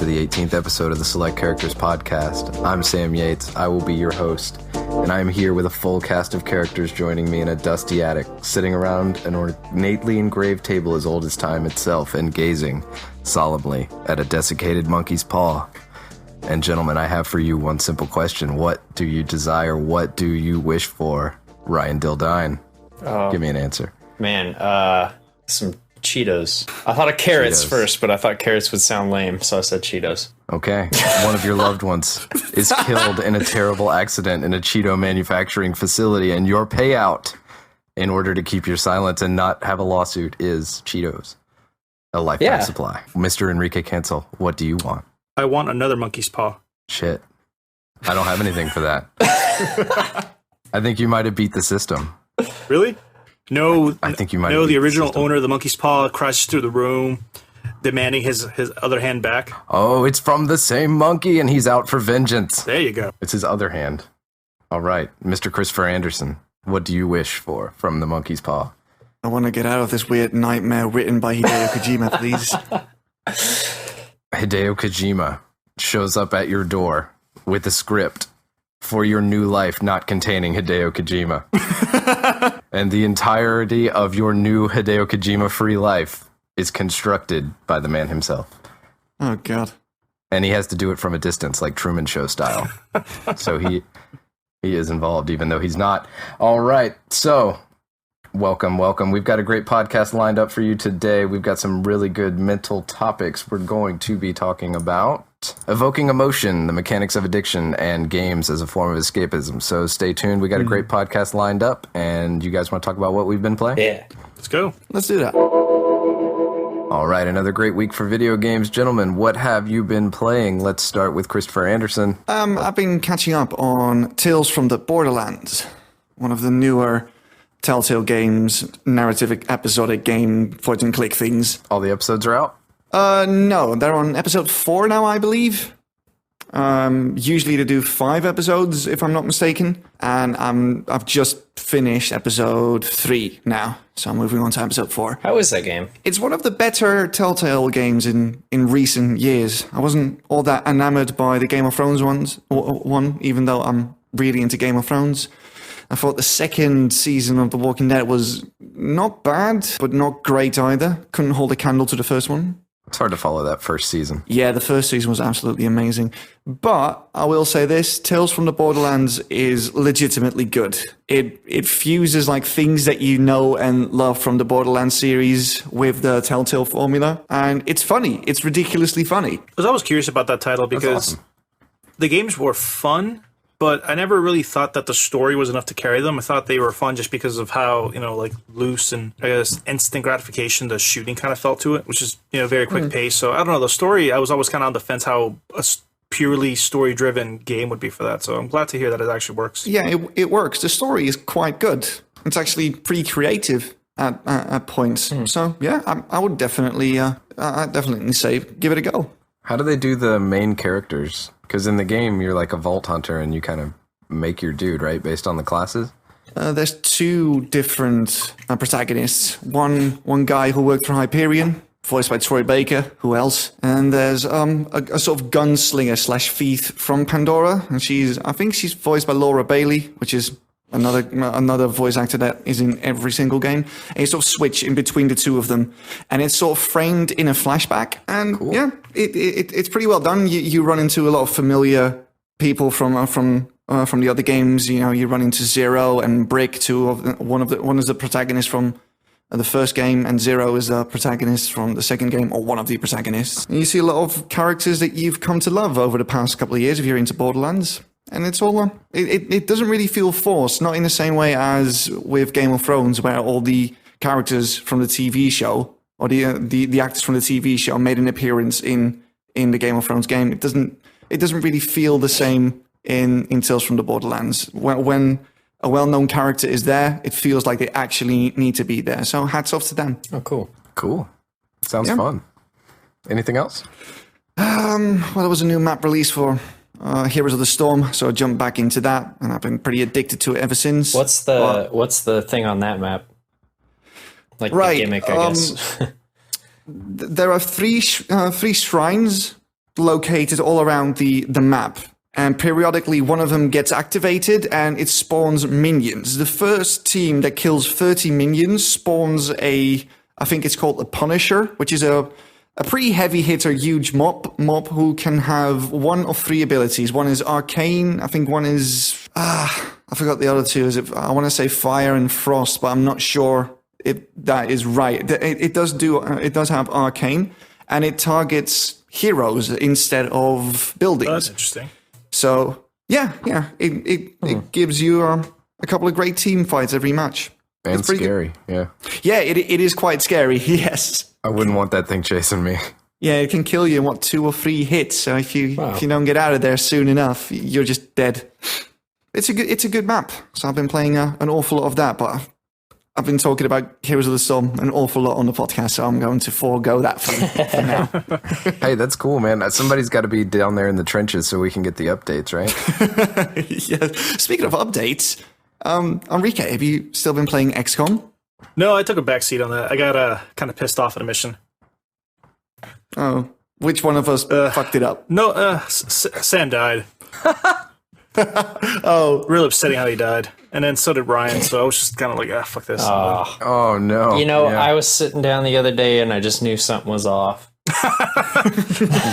to the 18th episode of the Select Characters podcast. I'm Sam Yates. I will be your host, and I am here with a full cast of characters joining me in a dusty attic, sitting around an ornately engraved table as old as time itself and gazing solemnly at a desiccated monkey's paw. And gentlemen, I have for you one simple question. What do you desire? What do you wish for? Ryan Dildine. Give me an answer. Man, some Cheetos. I thought of carrots first, but I thought carrots would sound lame, so I said Cheetos. Okay. One of your loved ones is killed in a terrible accident in a Cheeto manufacturing facility, and your payout in order to keep your silence and not have a lawsuit is Cheetos. A lifetime supply. Mr. Enrique Cancel, what do you want? I want another monkey's paw. Shit. I don't have anything for that. I think you might have beat the system. Really? No, I think you might. No, the original owner of the monkey's paw crashes through the room, demanding his other hand back. Oh, it's from the same monkey, and he's out for vengeance. There you go. It's his other hand. All right, Mr. Christopher Anderson, what do you wish for from the monkey's paw? I want to get out of this weird nightmare written by Hideo Kojima, please. Hideo Kojima shows up at your door with a script for your new life not containing Hideo Kojima. And the entirety of your new Hideo Kojima free life is constructed by the man himself. Oh, God. And he has to do it from a distance, like Truman Show style. So he is involved, even though he's not. All right, so welcome. We've got a great podcast lined up for you today. We've got some really good mental topics we're going to be talking about. Evoking emotion, the mechanics of addiction, and games as a form of escapism. So stay tuned. We got a great podcast lined up, and you guys want to talk about what we've been playing? Yeah. Let's go. Let's do that. All right, another great week for video games. Gentlemen, what have you been playing? Let's start with Christopher Anderson. I've been catching up on Tales from the Borderlands, one of the newer Telltale games, narrative episodic game, point-and-click things. All the episodes are out? No, they're on episode 4 now, I believe. Usually they do 5 episodes, if I'm not mistaken. And I've just finished episode 3 now, so I'm moving on to episode 4. How is that game? It's one of the better Telltale games in recent years. I wasn't all that enamored by the Game of Thrones one, even though I'm really into Game of Thrones. I thought the second season of The Walking Dead was not bad, but not great either. Couldn't hold a candle to the first one. It's hard to follow that first season. Yeah, the first season was absolutely amazing. But I will say this, Tales from the Borderlands is legitimately good. It fuses like things that you know and love from the Borderlands series with the Telltale formula. And it's funny. It's ridiculously funny. I was always curious about that title because the games were fun, but I never really thought that the story was enough to carry them. I thought they were fun just because of how, like loose and I guess instant gratification the shooting kind of felt to it, which is, very quick pace. So I don't know, the story, I was always kind of on the fence how a purely story-driven game would be for that. So I'm glad to hear that it actually works. Yeah, it works. The story is quite good. It's actually pretty creative at points. So yeah, I would definitely, I'd definitely say give it a go. How do they do the main characters? Because in the game, you're like a vault hunter and you kind of make your dude, right? Based on the classes? There's 2 different protagonists. One guy who worked for Hyperion, voiced by Troy Baker. Who else? And there's a sort of gunslinger / thief from Pandora. And I think she's voiced by Laura Bailey, which is another voice actor that is in every single game. And you sort of switch in between the 2 of them, and it's sort of framed in a flashback. And cool. Yeah, it's pretty well done. You run into a lot of familiar people from the other games. You run into Zero and Brick, one is the protagonist from the first game, and Zero is the protagonist from the second game, or one of the protagonists. And you see a lot of characters that you've come to love over the past couple of years if you're into Borderlands. And it's all it doesn't really feel forced, not in the same way as with Game of Thrones, where all the characters from the TV show or the actors from the TV show made an appearance in the Game of Thrones game. It doesn't really feel the same in Tales from the Borderlands. When a well-known character is there, it feels like they actually need to be there. So hats off to them. Oh, cool. Sounds fun. Anything else? Well, there was a new map release for Heroes of the Storm, so I jumped back into that, and I've been pretty addicted to it ever since. What's the thing on that map? Like the gimmick, I guess. There are three shrines located all around the map. And periodically, one of them gets activated and it spawns minions. The first team that kills 30 minions spawns I think it's called a Punisher, which is a pretty heavy hitter, huge mob who can have one of three abilities. One is arcane. I think one is, I forgot the other two. I want to say fire and frost, but I'm not sure if that is right. It does have arcane, and it targets heroes instead of buildings. Oh, that's interesting. So it gives you a couple of great team fights every match. And it's scary, yeah. Yeah, it is quite scary, yes. I wouldn't want that thing chasing me. Yeah, it can kill you in 2 or 3 hits. So if you don't get out of there soon enough, you're just dead. It's a good map. So I've been playing an awful lot of that, but I've been talking about Heroes of the Storm an awful lot on the podcast, so I'm going to forego that for now. Hey, that's cool, man. Somebody's got to be down there in the trenches so we can get the updates, right? Yeah. Speaking of updates, Enrique, have you still been playing XCOM? No, I took a backseat on that. I got kind of pissed off at a mission. Oh, which one of us fucked it up? No, Sam died. Oh, real upsetting how he died. And then so did Ryan, so I was just kind of like, fuck this. Oh, no. You know, I was sitting down the other day and I just knew something was off. You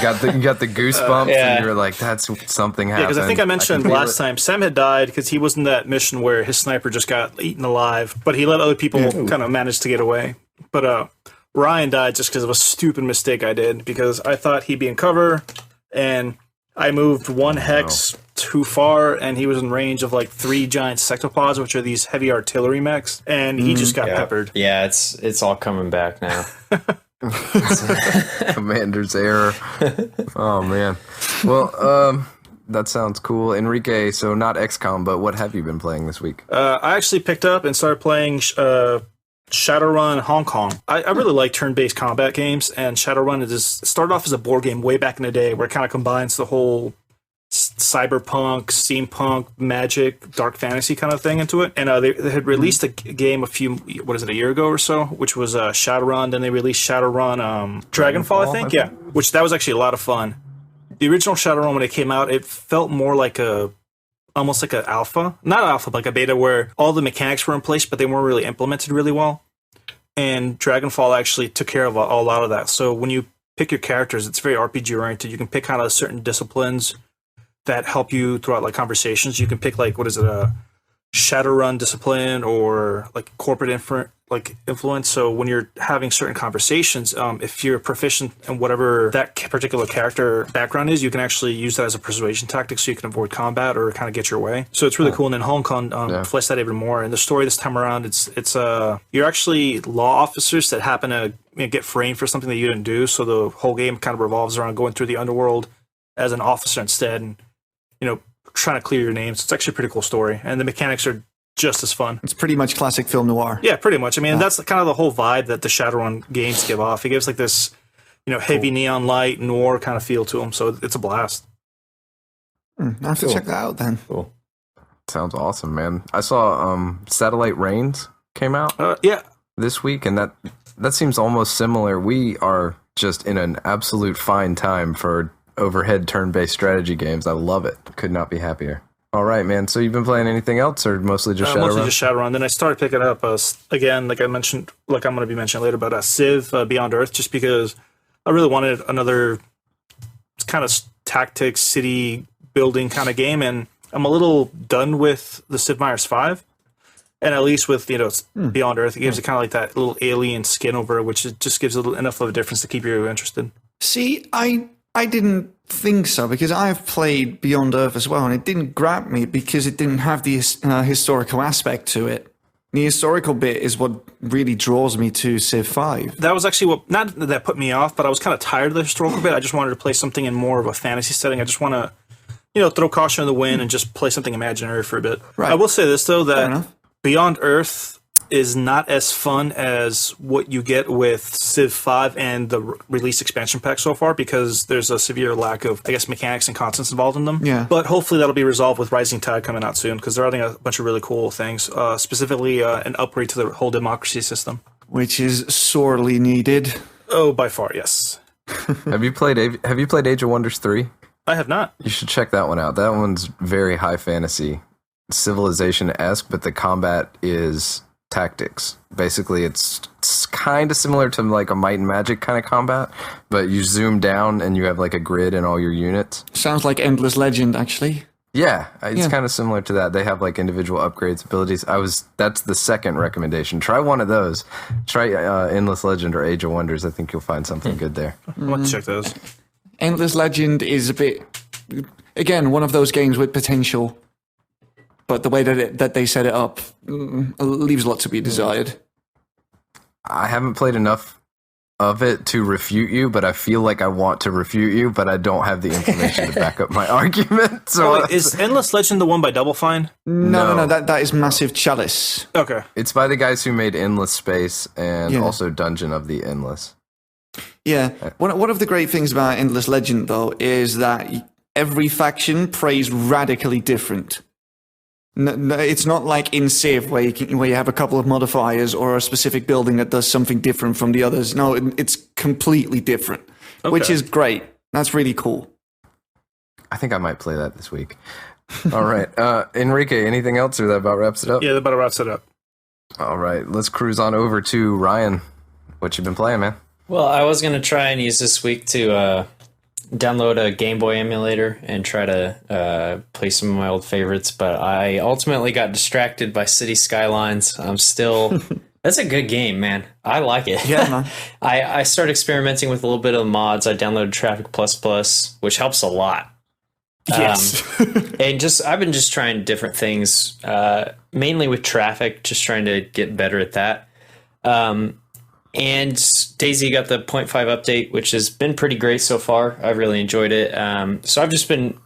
got the goosebumps, and you were like, "That's something happened." Yeah, because I think I mentioned last time Sam had died because he was in that mission where his sniper just got eaten alive, but he let other people kind of manage to get away. But Ryan died just because of a stupid mistake I did, because I thought he'd be in cover, and I moved 1 hex too far, and he was in range of like 3 giant sectopods, which are these heavy artillery mechs, and he just got peppered. Yeah, it's all coming back now. Commander's error. Oh man. Well, that sounds cool, Enrique. So not XCOM, but what have you been playing this week? I actually picked up and started playing Shadowrun Hong Kong. I really like turn-based combat games, and Shadowrun started off as a board game way back in the day, where it kind of combines the whole cyberpunk, steampunk, magic, dark fantasy kind of thing into it. And they had released a game a year ago or so, which was Shadowrun. Then they released Shadowrun Dragonfall, I think. Yeah, which that was actually a lot of fun. The original Shadowrun, when it came out, it felt more like almost like an alpha. Not alpha, but like a beta, where all the mechanics were in place, but they weren't really implemented really well. And Dragonfall actually took care of a lot of that. So when you pick your characters, it's very RPG oriented. You can pick kind of certain disciplines that help you throughout like conversations. You can pick like, a Shadowrun discipline or like corporate influence. So when you're having certain conversations, if you're proficient in whatever that particular character background is, you can actually use that as a persuasion tactic, so you can avoid combat or kind of get your way. So it's really cool. And then Hong Kong fleshed that even more. And the story this time around, it's you're actually law officers that happen to get framed for something that you didn't do. So the whole game kind of revolves around going through the underworld as an officer instead, and trying to clear your name. So it's actually a pretty cool story, and the mechanics are just as fun. It's pretty much classic film noir. Yeah, pretty much. I mean, that's kind of the whole vibe that the Shadowrun games give off. It gives like this, heavy neon light noir kind of feel to them. So it's a blast. I have to check that out then. Cool. Sounds awesome, man. I saw Satellite Reigns came out this week, and that seems almost similar. We are just in an absolute fine time for overhead turn-based strategy games. I love it. Could not be happier. All right, man. So you've been playing anything else, or mostly just Shadowrun? Mostly just Shadowrun. Then I started picking up again, like I mentioned, like I'm going to be mentioning later, about Civ Beyond Earth, just because I really wanted another kind of tactics, city building kind of game, and I'm a little done with the Sid Meier's 5. And at least with Beyond Earth, it gives it kind of like that little alien skin over it, which just gives enough of a difference to keep you interested. See, I didn't think so, because I've played Beyond Earth as well, and it didn't grab me because it didn't have the historical aspect to it. The historical bit is what really draws me to Civ 5. That was actually not that put me off, but I was kind of tired of the historical bit. I just wanted to play something in more of a fantasy setting. I just want to, throw caution in the wind and just play something imaginary for a bit. Right. I will say this, though, that Beyond Earth is not as fun as what you get with Civ 5 and the release expansion pack so far, because there's a severe lack of, mechanics and constants involved in them. Yeah. But hopefully that'll be resolved with Rising Tide coming out soon, because they're adding a bunch of really cool things, specifically an upgrade to the whole democracy system. Which is sorely needed. Oh, by far, yes. Have you played Age of Wonders 3? I have not. You should check that one out. That one's very high fantasy, Civilization-esque, but the combat is tactics. Basically, it's kind of similar to like a Might and Magic kind of combat, but you zoom down and you have like a grid and all your units. Sounds like Endless Legend, actually. Yeah, it's kind of similar to that. They have like individual upgrades, abilities. That's the second recommendation. Try one of those. Try Endless Legend or Age of Wonders. I think you'll find something good there. I want to check those. Endless Legend is a bit, again, one of those games with potential, but the way that they set it up leaves a lot to be desired. I haven't played enough of it to refute you, but I feel like I want to refute you, but I don't have the information to back up my argument. So is Endless Legend the one by Double Fine? No. That is Massive Chalice. Okay. It's by the guys who made Endless Space and also Dungeon of the Endless. Yeah. One of the great things about Endless Legend, though, is that every faction plays radically different. No, it's not like in Civ where you have a couple of modifiers or a specific building that does something different from the others. No, it's completely different, which is great. That's really cool. I think I might play that this week. All right. Enrique, anything else, or that about wraps it up? Yeah, that about wraps it up. All right. Let's cruise on over to Ryan. What you been playing, man? Well, I was going to try and use this week to download a Game Boy emulator and try to play some of my old favorites, but I ultimately got distracted by City Skylines. I'm still... That's a good game, man. I like it. Yeah, man. I started experimenting with a little bit of mods. I downloaded Traffic++, which helps a lot. Yes. And I've been just trying different things, mainly with traffic, just trying to get better at that. And Daisy got the 0.5 update, which has been pretty great so far. I've really enjoyed it. So I've just been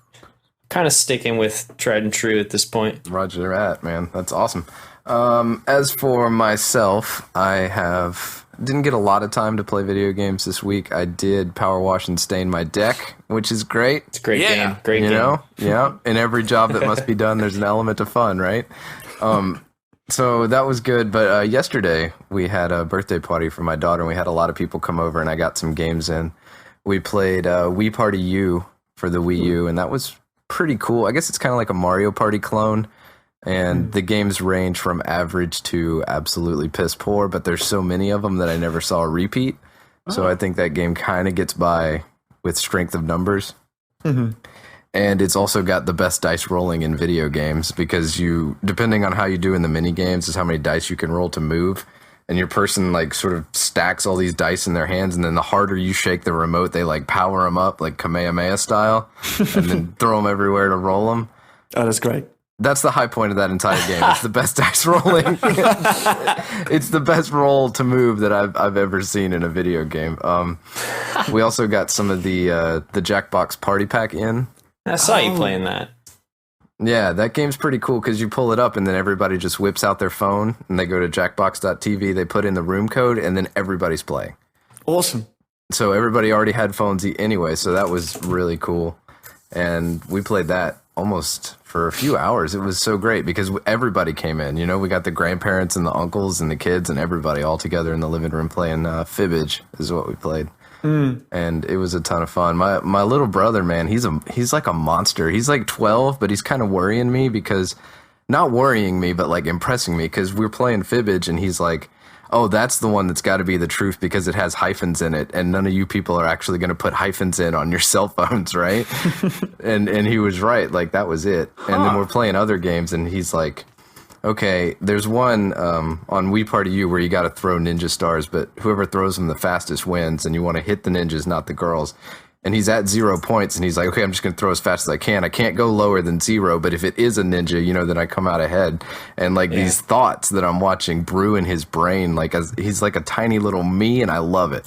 kind of sticking with tried and true at this point. Roger that, man. That's awesome. As for myself, didn't get a lot of time to play video games this week. I did power wash and stain my deck, which is great. It's a great game. Great game. You know? Yeah. In every job that must be done, there's an element of fun, right? So that was good, but yesterday we had a birthday party for my daughter, and we had a lot of people come over, and I got some games in. We played Wii Party U for the Wii U, and that was pretty cool. I guess it's kind of like a Mario Party clone, and the games range from average to absolutely piss poor, but there's so many of them that I never saw a repeat. So I think that game kind of gets by with strength of numbers. Mm-hmm. And it's also got the best dice rolling in video games, because depending on how you do in the mini games, is how many dice you can roll to move. And your person like sort of stacks all these dice in their hands, and then the harder you shake the remote, they like power them up like Kamehameha style, and then throw them everywhere to roll them. Oh, that's great. That's the high point of that entire game. It's the best dice rolling. It's the best roll to move that I've ever seen in a video game. We also got some of the Jackbox Party Pack in. I saw you playing that. Yeah, that game's pretty cool because you pull it up and then everybody just whips out their phone and they go to jackbox.tv, they put in the room code, and then everybody's playing. Awesome. So everybody already had phones anyway, so that was really cool. And we played that almost for a few hours. It was so great because everybody came in. You know, we got the grandparents and the uncles and the kids and everybody all together in the living room playing Fibbage is what we played. And it was a ton of fun. My little brother, man, he's like a monster. He's like 12, but he's kind of worrying me because, not worrying me, but like impressing me, because we're playing Fibbage and he's like, oh, that's the one that's got to be the truth because it has hyphens in it, and none of you people are actually going to put hyphens in on your cell phones, right? and he was right. Like, that was it. And then we're playing other games and he's like, okay, there's one on Wii Party U where you got to throw ninja stars, but whoever throws them the fastest wins, and you want to hit the ninjas, not the girls. And he's at 0 points, and he's like, okay, I'm just going to throw as fast as I can. I can't go lower than 0, but if it is a ninja, you know, then I come out ahead. And like these thoughts that I'm watching brew in his brain, like he's like a tiny little me, and I love it.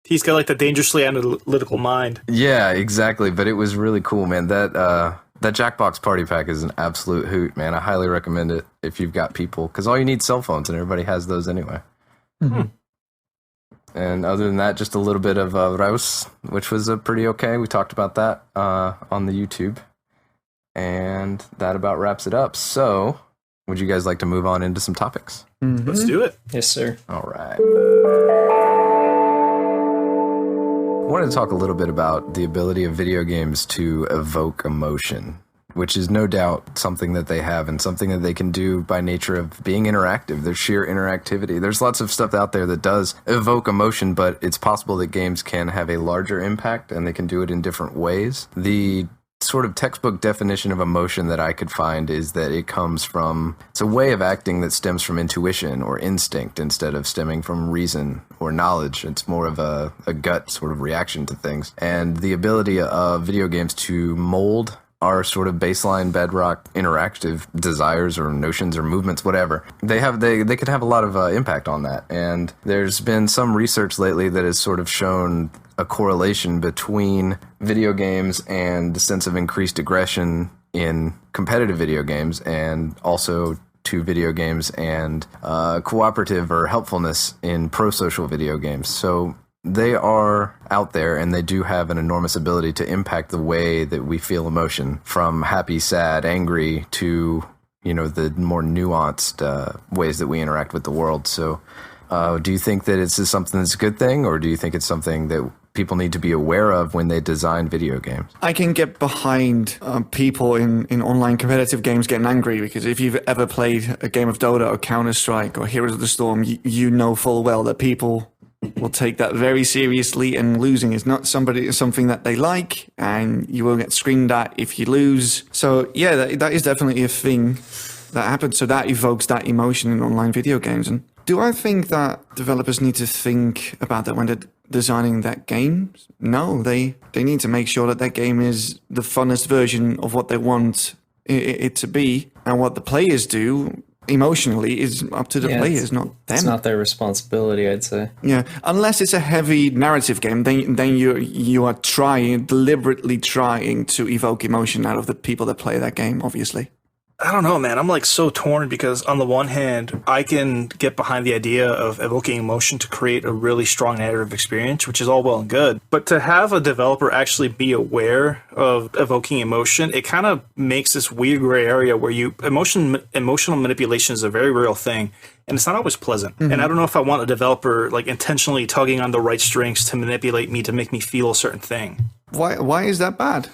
He's got like the dangerously analytical mind. Yeah, exactly. But it was really cool, man. That Jackbox Party Pack is an absolute hoot, man. I highly recommend it if you've got people, because all you need is cell phones, and everybody has those anyway. Mm-hmm. And other than that, just a little bit of Raus, which was pretty okay. We talked about that on the YouTube. And that about wraps it up. So, would you guys like to move on into some topics? Mm-hmm. Let's do it. Yes, sir. All right. wanted to talk a little bit about the ability of video games to evoke emotion, which is no doubt something that they have and something that they can do by nature of being interactive, their sheer interactivity. There's lots of stuff out there that does evoke emotion, but it's possible that games can have a larger impact and they can do it in different ways. The sort of textbook definition of emotion that I could find is that it's a way of acting that stems from intuition or instinct instead of stemming from reason or knowledge. It's more of a gut sort of reaction to things. And the ability of video games to mold our sort of baseline bedrock interactive desires or notions or movements, whatever, they could have a lot of impact on that. And there's been some research lately that has sort of shown a correlation between video games and the sense of increased aggression in competitive video games, and also to video games and cooperative or helpfulness in pro-social video games. So they are out there, and they do have an enormous ability to impact the way that we feel emotion, from happy, sad, angry to, the more nuanced ways that we interact with the world. So do you think that it's something that's a good thing, or do you think it's something that people need to be aware of when they design video games? I can get behind people in online competitive games getting angry, because if you've ever played a game of Dota or Counter-Strike or Heroes of the Storm, you know full well that people will take that very seriously, and losing is not something that they like, and you will get screamed at if you lose. So yeah, that is definitely a thing that happens. So that evokes that emotion in online video games. And do I think that developers need to think about that when they're designing that game? No, they need to make sure that game is the funnest version of what they want it to be, and what the players do emotionally is up to the players, not them. It's not their responsibility, I'd say. Yeah, unless it's a heavy narrative game, then you are deliberately trying to evoke emotion out of the people that play that game, obviously. I don't know, man. I'm like so torn, because on the one hand, I can get behind the idea of evoking emotion to create a really strong narrative experience, which is all well and good. But to have a developer actually be aware of evoking emotion, it kind of makes this weird gray area where emotional manipulation is a very real thing, and it's not always pleasant. Mm-hmm. And I don't know if I want a developer like intentionally tugging on the right strings to manipulate me to make me feel a certain thing. Why is that bad?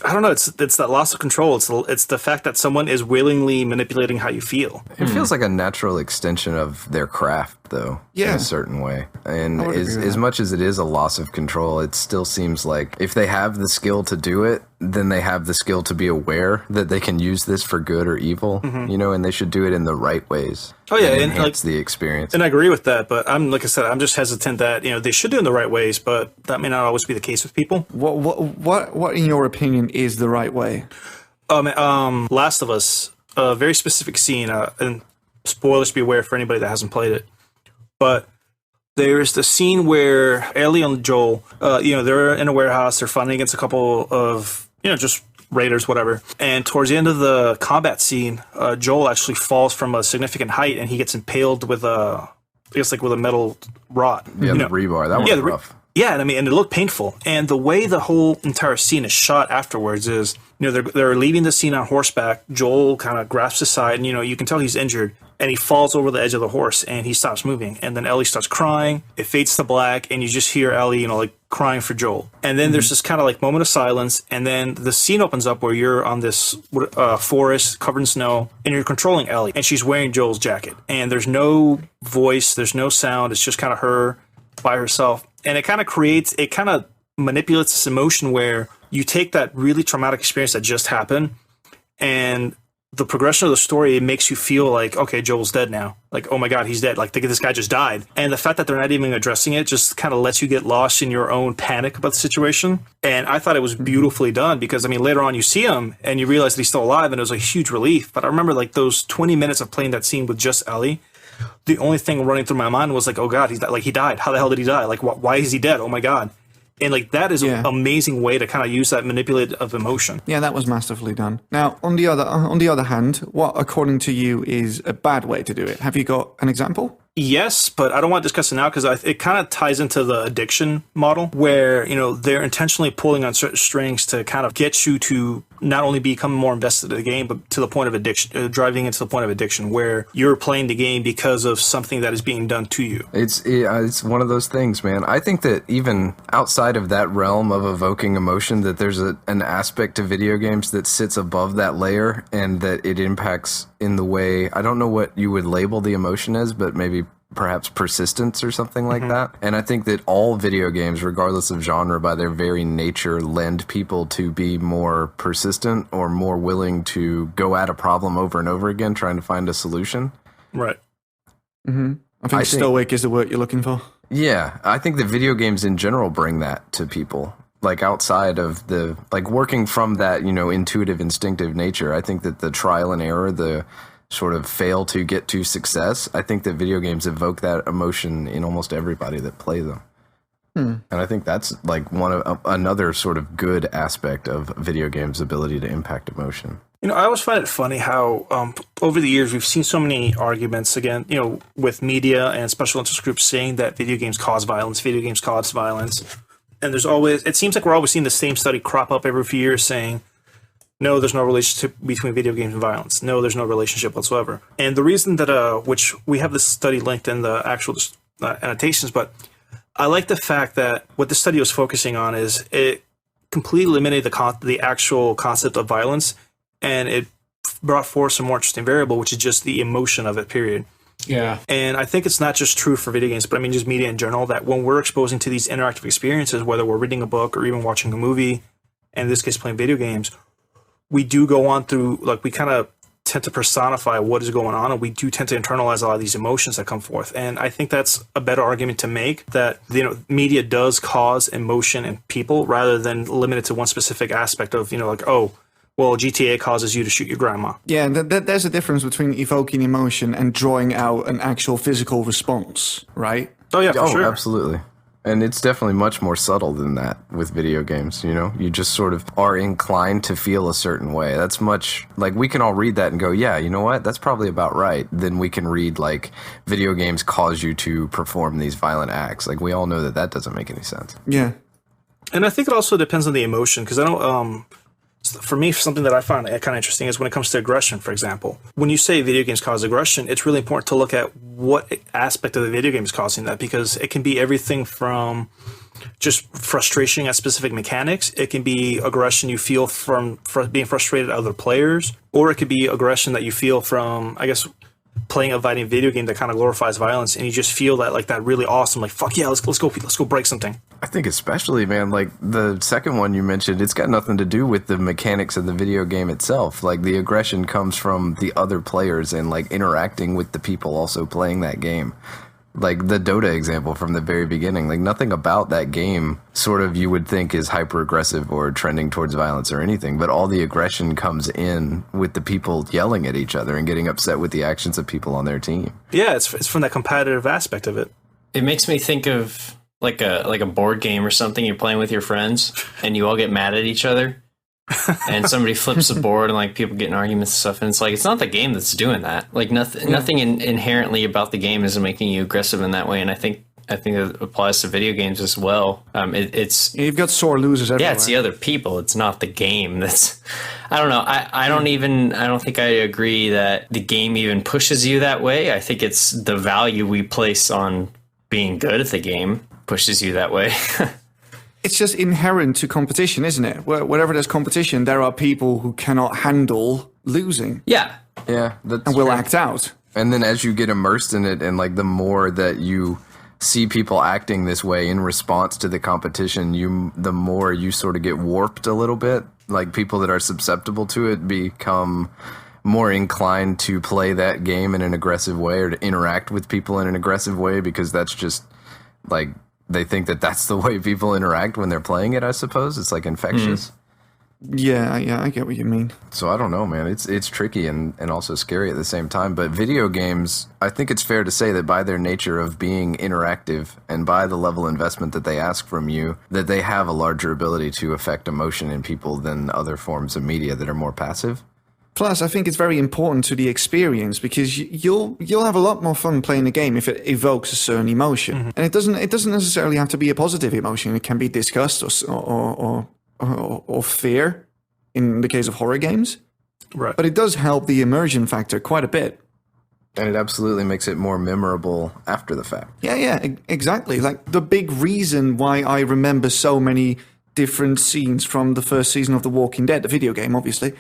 I don't know. It's that loss of control. It's the fact that someone is willingly manipulating how you feel. It feels like a natural extension of their craft, though, in a certain way. And as much as it is a loss of control, it still seems like if they have the skill to do it, then they have the skill to be aware that they can use this for good or evil, and they should do it in the right ways. Oh yeah, and enhance the experience. And I agree with that, but I'm just hesitant that they should do it in the right ways, but that may not always be the case with people. What in your opinion is the right way? Last of Us, a very specific scene, and spoilers beware for anybody that hasn't played it, but there's the scene where Ellie and Joel, they're in a warehouse, they're fighting against a couple of, just raiders, whatever. And towards the end of the combat scene, Joel actually falls from a significant height, and he gets impaled with with a metal rod. Yeah, the rebar. That was rough. Yeah, and it looked painful. And the way the whole entire scene is shot afterwards is, they're leaving the scene on horseback. Joel kind of grasps his side, and you can tell he's injured, and he falls over the edge of the horse, and he stops moving. And then Ellie starts crying. It fades to black, and you just hear Ellie, crying for Joel. And then there's this kind of moment of silence, and then the scene opens up where you're on this forest covered in snow, and you're controlling Ellie, and she's wearing Joel's jacket. And there's no voice, there's no sound. It's just kind of her by herself. And it kind of manipulates this emotion where you take that really traumatic experience that just happened, and the progression of the story, it makes you feel like, okay, Joel's dead now. Like, oh my God, he's dead. Like, this guy just died. And the fact that they're not even addressing it just kind of lets you get lost in your own panic about the situation. And I thought it was beautifully done, because, later on you see him and you realize that he's still alive, and it was a huge relief. But I remember those 20 minutes of playing that scene with just Ellie, the only thing running through my mind was like, oh God, he died. How the hell did he die? Like, why is he dead? Oh my God. And that is an amazing way to kind of use that manipulative emotion. Yeah, that was masterfully done. Now, on the other hand, what according to you is a bad way to do it? Have you got an example? Yes, but I don't want to discuss it now, because it kind of ties into the addiction model, where they're intentionally pulling on certain strings to kind of get you to not only become more invested in the game, but to the point of addiction, driving into the point of addiction, where you're playing the game because of something that is being done to you. It's one of those things, man. I think that even outside of that realm of evoking emotion, that there's an aspect to video games that sits above that layer, and that it impacts in the way, I don't know what you would label the emotion as, but maybe perhaps persistence or something like that. And I think that all video games, regardless of genre, by their very nature, lend people to be more persistent or more willing to go at a problem over and over again, trying to find a solution. Right. I think stoic is the word you're looking for. Yeah, I think that video games in general bring that to people. Like outside of the, like working from that, intuitive, instinctive nature, I think that the trial and error, the sort of fail to get to success, I think that video games evoke that emotion in almost everybody that play them. And I think that's like another sort of good aspect of video games' ability to impact emotion. I always find it funny how over the years we've seen so many arguments again, with media and special interest groups saying that video games cause violence, and it seems like we're always seeing the same study crop up every few years saying, no, there's no relationship between video games and violence. No, there's no relationship whatsoever. And the reason that, which we have this study linked in the actual annotations, but I like the fact that what the study was focusing on is it completely eliminated the actual concept of violence, and it brought forth some more interesting variable, which is just the emotion of it, period. Yeah. And I think it's not just true for video games, but I mean just media in general, that when we're exposing to these interactive experiences, whether we're reading a book or even watching a movie, and in this case playing video games, we do go on through, like, we kind of tend to personify what is going on, and we do tend to internalize a lot of these emotions that come forth. And I think that's a better argument to make, that media does cause emotion in people rather than limited to one specific aspect of, like, oh, well, GTA causes you to shoot your grandma. Yeah, there's a difference between evoking emotion and drawing out an actual physical response, right? Oh, yeah, for sure. Absolutely. And it's definitely much more subtle than that with video games, You just sort of are inclined to feel a certain way. That's much, like, we can all read that and go, yeah, you know what? That's probably about right. Then we can read, like, video games cause you to perform these violent acts. Like, we all know that doesn't make any sense. Yeah. And I think it also depends on the emotion, because I don't... For me, something that I find kind of interesting is when it comes to aggression, for example. When you say video games cause aggression, it's really important to look at what aspect of the video game is causing that, because it can be everything from just frustration at specific mechanics. It can be aggression you feel from being frustrated at other players, or it could be aggression that you feel from, I guess, playing a fighting video game that kind of glorifies violence, and you just feel that, like, that really awesome, like, fuck yeah, let's go break something. I think especially, man, like the second one you mentioned, it's got nothing to do with the mechanics of the video game itself. Like, the aggression comes from the other players and, like, interacting with the people also playing that game. Like the Dota example from the very beginning, like, nothing about that game sort of you would think is hyper aggressive or trending towards violence or anything, but all the aggression comes in with the people yelling at each other and getting upset with the actions of people on their team. Yeah, it's from that competitive aspect of it. It makes me think of like a board game or something you're playing with your friends, and you all get mad at each other, and somebody flips the board, and, like, people get in arguments and stuff, and it's like, it's not the game that's doing that. Like, nothing inherently about the game is making you aggressive in that way, and I think it applies to video games as well. It's you've got sore losers everywhere. Yeah, it's the other people. It's not the game. That's, I don't know. I don't think I agree that the game even pushes you that way. I think it's the value we place on being good at the game pushes you that way. It's just inherent to competition, isn't it? Wherever there's competition, there are people who cannot handle losing. Yeah. Yeah. And will act out. And then as you get immersed in it, and, like, the more that you see people acting this way in response to the competition, the more you sort of get warped a little bit. Like, people that are susceptible to it become more inclined to play that game in an aggressive way, or to interact with people in an aggressive way, because that's just, like, they think that that's the way people interact when they're playing it, I suppose. It's, like, infectious. Yeah, I get what you mean. So I don't know, man. It's tricky and also scary at the same time. But video games, I think it's fair to say that by their nature of being interactive and by the level of investment that they ask from you, that they have a larger ability to affect emotion in people than other forms of media that are more passive. Plus, I think it's very important to the experience, because you'll have a lot more fun playing a game if it evokes a certain emotion, and it doesn't necessarily have to be a positive emotion. It can be disgust or fear in the case of horror games. Right. But it does help the immersion factor quite a bit. And it absolutely makes it more memorable after the fact. Yeah, exactly. Like the big reason why I remember so many different scenes from the first season of The Walking Dead, the video game, obviously,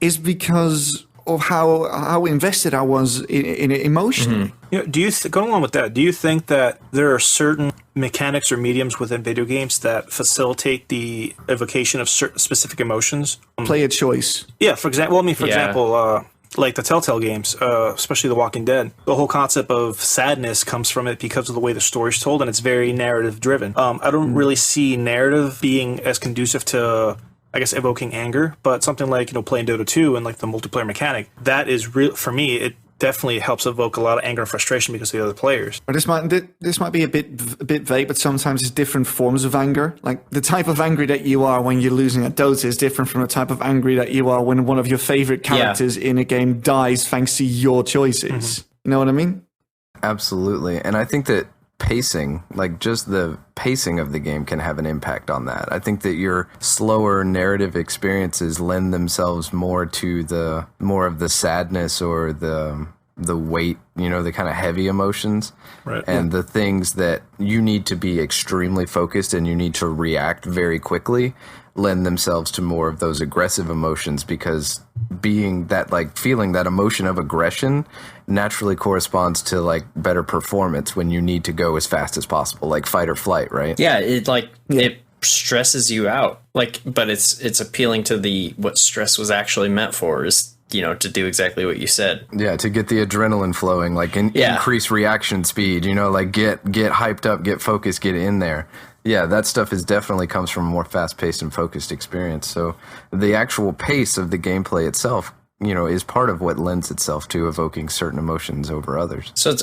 is because of how invested I was in it emotionally. Mm-hmm. Going along with that, do you think that there are certain mechanics or mediums within video games that facilitate the evocation of certain specific emotions? Player choice. Yeah, for example, like the Telltale games, especially The Walking Dead, the whole concept of sadness comes from it because of the way the story's told, and it's very narrative driven. I don't really see narrative being as conducive to, I guess, evoking anger, but something like, playing Dota 2 and like the multiplayer mechanic, that is real for me. It definitely helps evoke a lot of anger and frustration because of the other players. But this might be a bit vague, but sometimes it's different forms of anger. Like the type of angry that you are when you're losing at Dota is different from the type of angry that you are when one of your favorite characters in a game dies thanks to your choices. Mm-hmm. You know what I mean? Absolutely. And I think that pacing, like just the pacing of the game, can have an impact on that. I think that your slower narrative experiences lend themselves more to more of the sadness or the weight, the kind of heavy emotions, right? And the things that you need to be extremely focused and you need to react very quickly lend themselves to more of those aggressive emotions, because being that, like, feeling that emotion of aggression naturally corresponds to like better performance when you need to go as fast as possible, like fight or flight, right? Yeah, it stresses you out, but it's appealing to what stress was actually meant for, is to do exactly what you said. Yeah, to get the adrenaline flowing, like increase reaction speed, like get hyped up, get focused, get in there. Yeah, that stuff definitely comes from a more fast-paced and focused experience. So the actual pace of the gameplay itself, is part of what lends itself to evoking certain emotions over others. So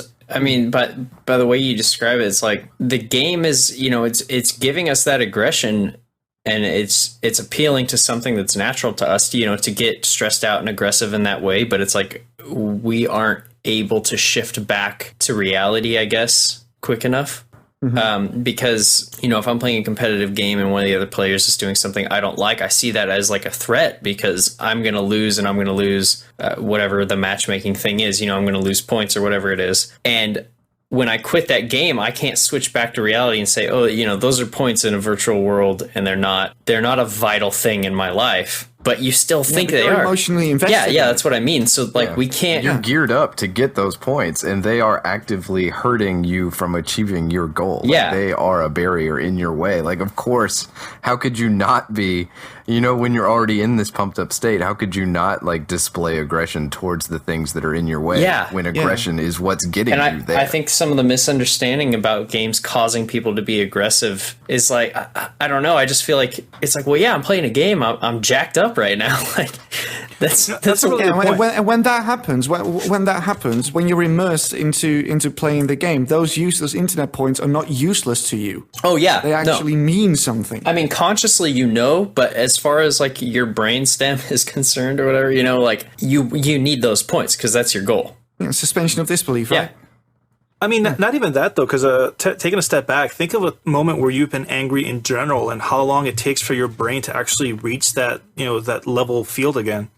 but by the way you describe it, it's like the game is, it's giving us that aggression, and it's appealing to something that's natural to us, to get stressed out and aggressive in that way. But it's like we aren't able to shift back to reality, I guess, quick enough. Mm-hmm. Because, if I'm playing a competitive game and one of the other players is doing something I don't like, I see that as like a threat, because I'm going to lose, and I'm going to lose whatever the matchmaking thing is. I'm going to lose points or whatever it is. And when I quit that game, I can't switch back to reality and say, oh, those are points in a virtual world, and they're not a vital thing in my life. But you still think they are emotionally invested. Yeah, that's what I mean. So we can't. You're geared up to get those points, and they are actively hurting you from achieving your goal. Yeah, they are a barrier in your way. Like, of course, how could you not be? When you're already in this pumped up state, how could you not display aggression towards the things that are in your way? Yeah, when aggression is what's getting you there. I think some of the misunderstanding about games causing people to be aggressive is I don't know. I just feel like it's like, well, yeah, I'm playing a game. I'm jacked up right now. That's really when that happens. When you're immersed into playing the game, those useless internet points are not useless to you. Oh yeah, they actually mean something. I mean, consciously, but as far as your brainstem is concerned or whatever, you need those points because that's your goal. Yeah, suspension of disbelief, right? Yeah. I mean, not even that, though, because taking a step back, think of a moment where you've been angry in general and how long it takes for your brain to actually reach that, that level field again.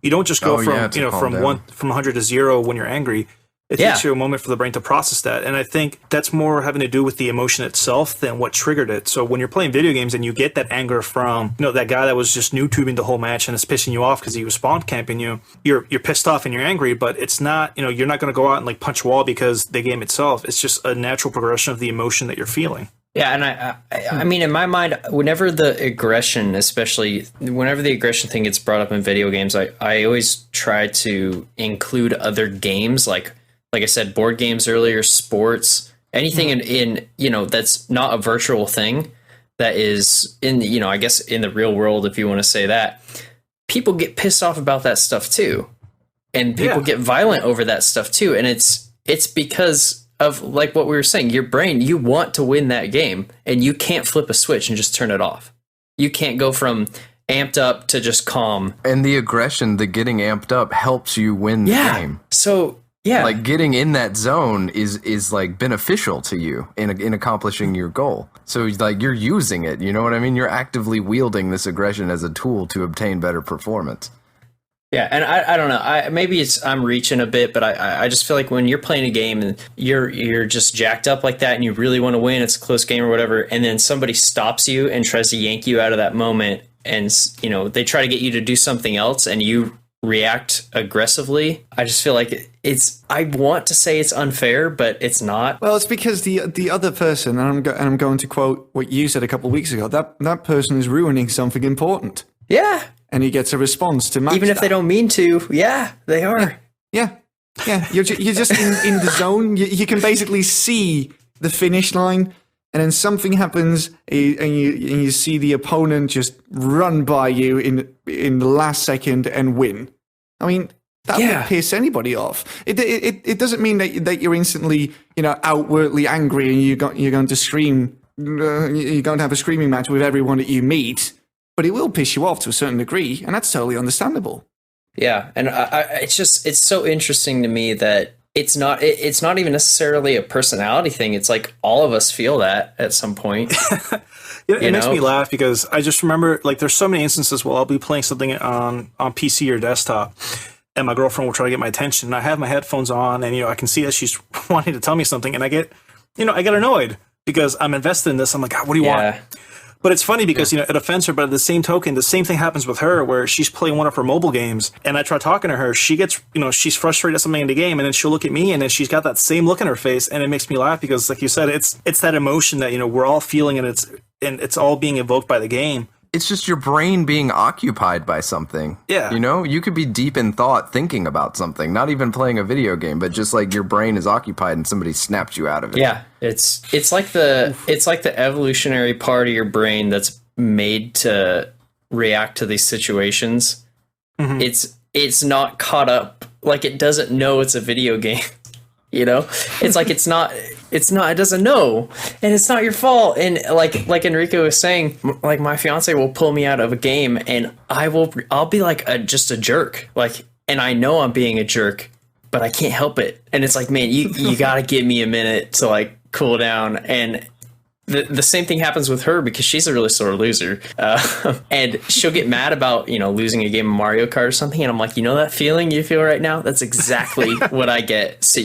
You don't just go from 100 to 0 when you're angry. It takes you a moment for the brain to process that. And I think that's more having to do with the emotion itself than what triggered it. So when you're playing video games and you get that anger from, that guy that was just noob-tubing the whole match and is pissing you off because he was spawn camping you, you're pissed off and you're angry, but it's not, you're not going to go out and punch a wall because the game itself, it's just a natural progression of the emotion that you're feeling. Yeah, and I mean, in my mind, whenever the aggression thing gets brought up in video games, I always try to include other games, like I said, board games earlier, sports, anything in that's not a virtual thing, that is in, I guess in the real world, if you want to say that. People get pissed off about that stuff too. And people get violent over that stuff too. And it's because of what we were saying, your brain, you want to win that game and you can't flip a switch and just turn it off. You can't go from amped up to just calm. And the aggression, the getting amped up helps you win the game. So Yeah. Like getting in that zone is like beneficial to you in accomplishing your goal. So like you're using it, you know what I mean? You're actively wielding this aggression as a tool to obtain better performance. Yeah, and I don't know. Maybe I'm reaching a bit, but I just feel like when you're playing a game and you're just jacked up like that and you really want to win, it's a close game or whatever, and then somebody stops you and tries to yank you out of that moment, and they try to get you to do something else, and you react aggressively. I just feel like I want to say it's unfair, but it's not. Well, it's because the other person, and I'm going to quote what you said a couple of weeks ago, that person is ruining something important. Yeah. And he gets a response to match even if that. they don't mean to. Yeah, they are. Yeah. You're just in the zone. You can basically see the finish line, and then something happens, and you see the opponent just run by you in the last second and win. I mean, that would piss anybody off. It doesn't mean that you're instantly outwardly angry and you're going to scream. You're going to have a screaming match with everyone that you meet. But it will piss you off to a certain degree, and that's totally understandable. Yeah, and it's so interesting to me that it's not even necessarily a personality thing. It's like all of us feel that at some point. It makes me laugh because I just remember, like, there's so many instances where I'll be playing something on PC or desktop, and my girlfriend will try to get my attention, and I have my headphones on, and I can see that she's wanting to tell me something, and I get annoyed because I'm invested in this. I'm like, God, what do you want? But it's funny because, it offends her, but at the same token, the same thing happens with her where she's playing one of her mobile games and I try talking to her. She gets, she's frustrated at something in the game and then she'll look at me and then she's got that same look in her face and it makes me laugh because, like you said, it's that emotion that, we're all feeling and it's all being evoked by the game. It's just your brain being occupied by something. Yeah. You could be deep in thought thinking about something, not even playing a video game, but just like your brain is occupied and somebody snapped you out of it. Yeah. It's like the evolutionary part of your brain that's made to react to these situations. Mm-hmm. It's not caught up. Like it doesn't know it's a video game. It's like it doesn't know, and it's not your fault. And like Enrico was saying, like my fiance will pull me out of a game and I'll be like just a jerk, like, and I know I'm being a jerk, but I can't help it. And it's like, man, you gotta give me a minute to like cool down. And the same thing happens with her because she's a really sore loser, and she'll get mad about losing a game of Mario Kart or something, and I'm like, that feeling you feel right now, that's exactly what I get. So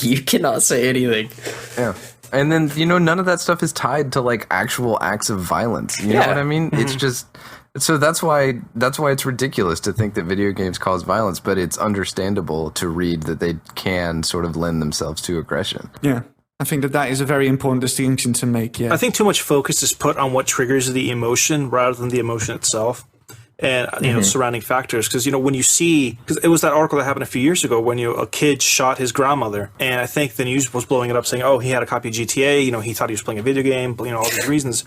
you cannot say anything. Yeah, and then none of that stuff is tied to like actual acts of violence. You know what I mean? Mm-hmm. It's just so that's why it's ridiculous to think that video games cause violence, but it's understandable to read that they can sort of lend themselves to aggression. Yeah. I think that is a very important distinction to make, yeah. I think too much focus is put on what triggers the emotion rather than the emotion itself and, surrounding factors. Because, when you see... Because it was that article that happened a few years ago when, a kid shot his grandmother. And I think the news was blowing it up saying, oh, he had a copy of GTA, he thought he was playing a video game, all these reasons.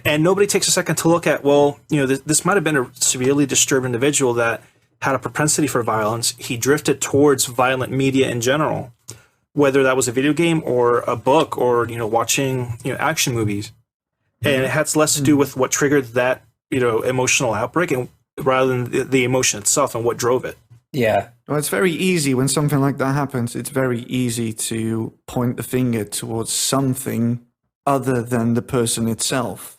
And nobody takes a second to look at, well, this might have been a severely disturbed individual that had a propensity for violence. He drifted towards violent media in general. Whether that was a video game or a book or, watching, action movies. And it has less to do with what triggered that, emotional outbreak and rather than the emotion itself and what drove it. Yeah. Well, it's very easy when something like that happens. It's very easy to point the finger towards something other than the person itself.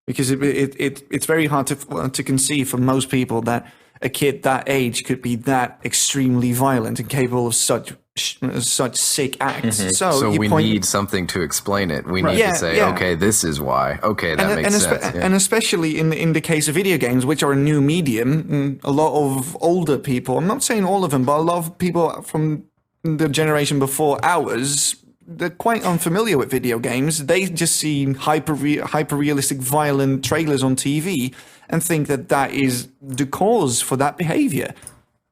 Because it's very hard to conceive for most people that a kid that age could be that extremely violent and capable of such sick acts. Mm-hmm. So we need something to explain it. We need to say, okay, this is why. Okay, that makes sense. And especially in the case of video games, which are a new medium, a lot of older people, I'm not saying all of them, but a lot of people from the generation before ours, they're quite unfamiliar with video games. They just see hyper realistic, violent trailers on TV and think that is the cause for that behavior.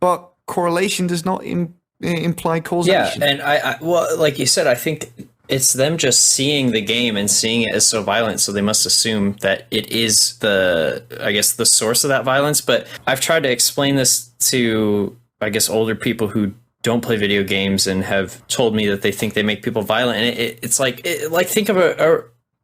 But correlation does not imply causation. Yeah, and I well, like you said, I think it's them just seeing the game and seeing it as so violent, so they must assume that it is the source of that violence. But I've tried to explain this to, I guess, older people who don't play video games and have told me that they think they make people violent. And it's like think of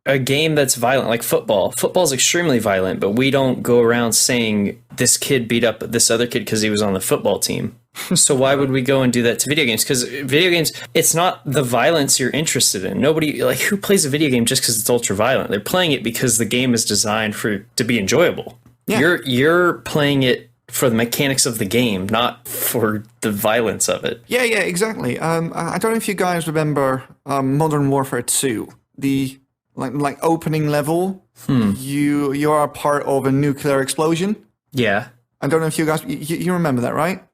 a game that's violent, like football. Football's extremely violent, but we don't go around saying this kid beat up this other kid because he was on the football team. So why would we go and do that to video games? Because video games, it's not the violence you're interested in. Nobody, like, who plays a video game just because it's ultra violent? They're playing it because the game is designed to be enjoyable. Yeah. You're playing it for the mechanics of the game, not for the violence of it. Yeah, exactly. I don't know if you guys remember Modern Warfare 2, the like opening level. You are part of a nuclear explosion. Yeah. I don't know if you guys you remember that, right?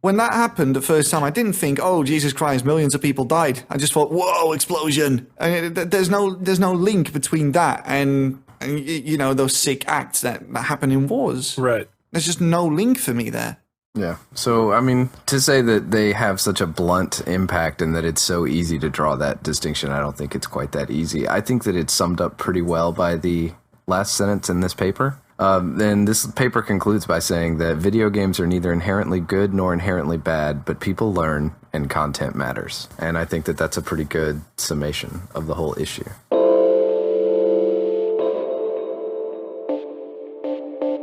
When that happened the first time, I didn't think, "Oh, Jesus Christ, millions of people died." I just thought, "Whoa, explosion!" And there's no link between that and you know, those sick acts that happen in wars. Right. There's just no link for me there. Yeah. So, I mean, to say that they have such a blunt impact and that it's so easy to draw that distinction, I don't think it's quite that easy. I think that it's summed up pretty well by the last sentence in this paper. And this paper concludes by saying that video games are neither inherently good nor inherently bad, but people learn and content matters. And I think that that's a pretty good summation of the whole issue.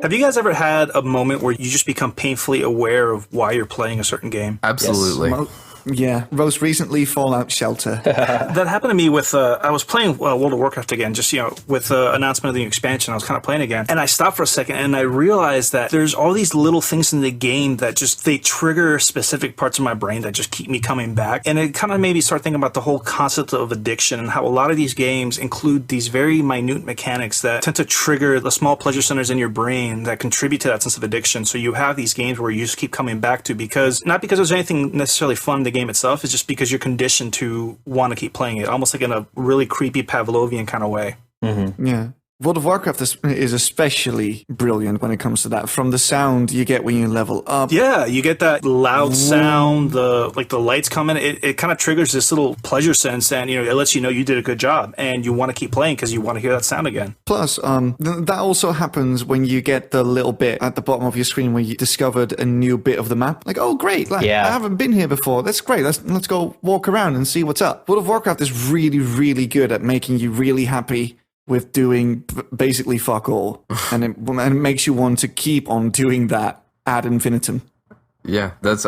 Have you guys ever had a moment where you just become painfully aware of why you're playing a certain game? Absolutely. Yes. Yeah, most recently Fallout Shelter. That happened to me with, I was playing World of Warcraft again, just, with the announcement of the expansion, I was kind of playing again. And I stopped for a second and I realized that there's all these little things in the game that they trigger specific parts of my brain that just keep me coming back. And it kind of made me start thinking about the whole concept of addiction and how a lot of these games include these very minute mechanics that tend to trigger the small pleasure centers in your brain that contribute to that sense of addiction. So you have these games where you just keep coming back to not because there's anything necessarily fun in the game itself, it's just because you're conditioned to want to keep playing it, almost like in a really creepy Pavlovian kind of way. Mm-hmm. Yeah. World of Warcraft is especially brilliant when it comes to that. From the sound you get when you level up. Yeah, you get that loud sound, the lights come in. It kind of triggers this little pleasure sense, and it lets you know you did a good job, and you want to keep playing because you want to hear that sound again. Plus, that also happens when you get the little bit at the bottom of your screen where you discovered a new bit of the map. Like, oh, great! I haven't been here before. That's great. Let's go walk around and see what's up. World of Warcraft is really, really good at making you really happy with doing basically fuck all, and it makes you want to keep on doing that ad infinitum. Yeah, that's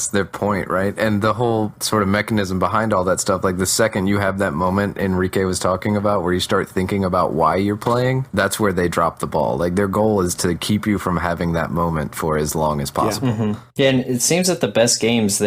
their point, right? And the whole sort of mechanism behind all that stuff, like the second you have that moment Enrique was talking about where you start thinking about why you're playing, that's where they drop the ball. Like, their goal is to keep you from having that moment for as long as possible. Yeah, yeah, and it seems that the best games,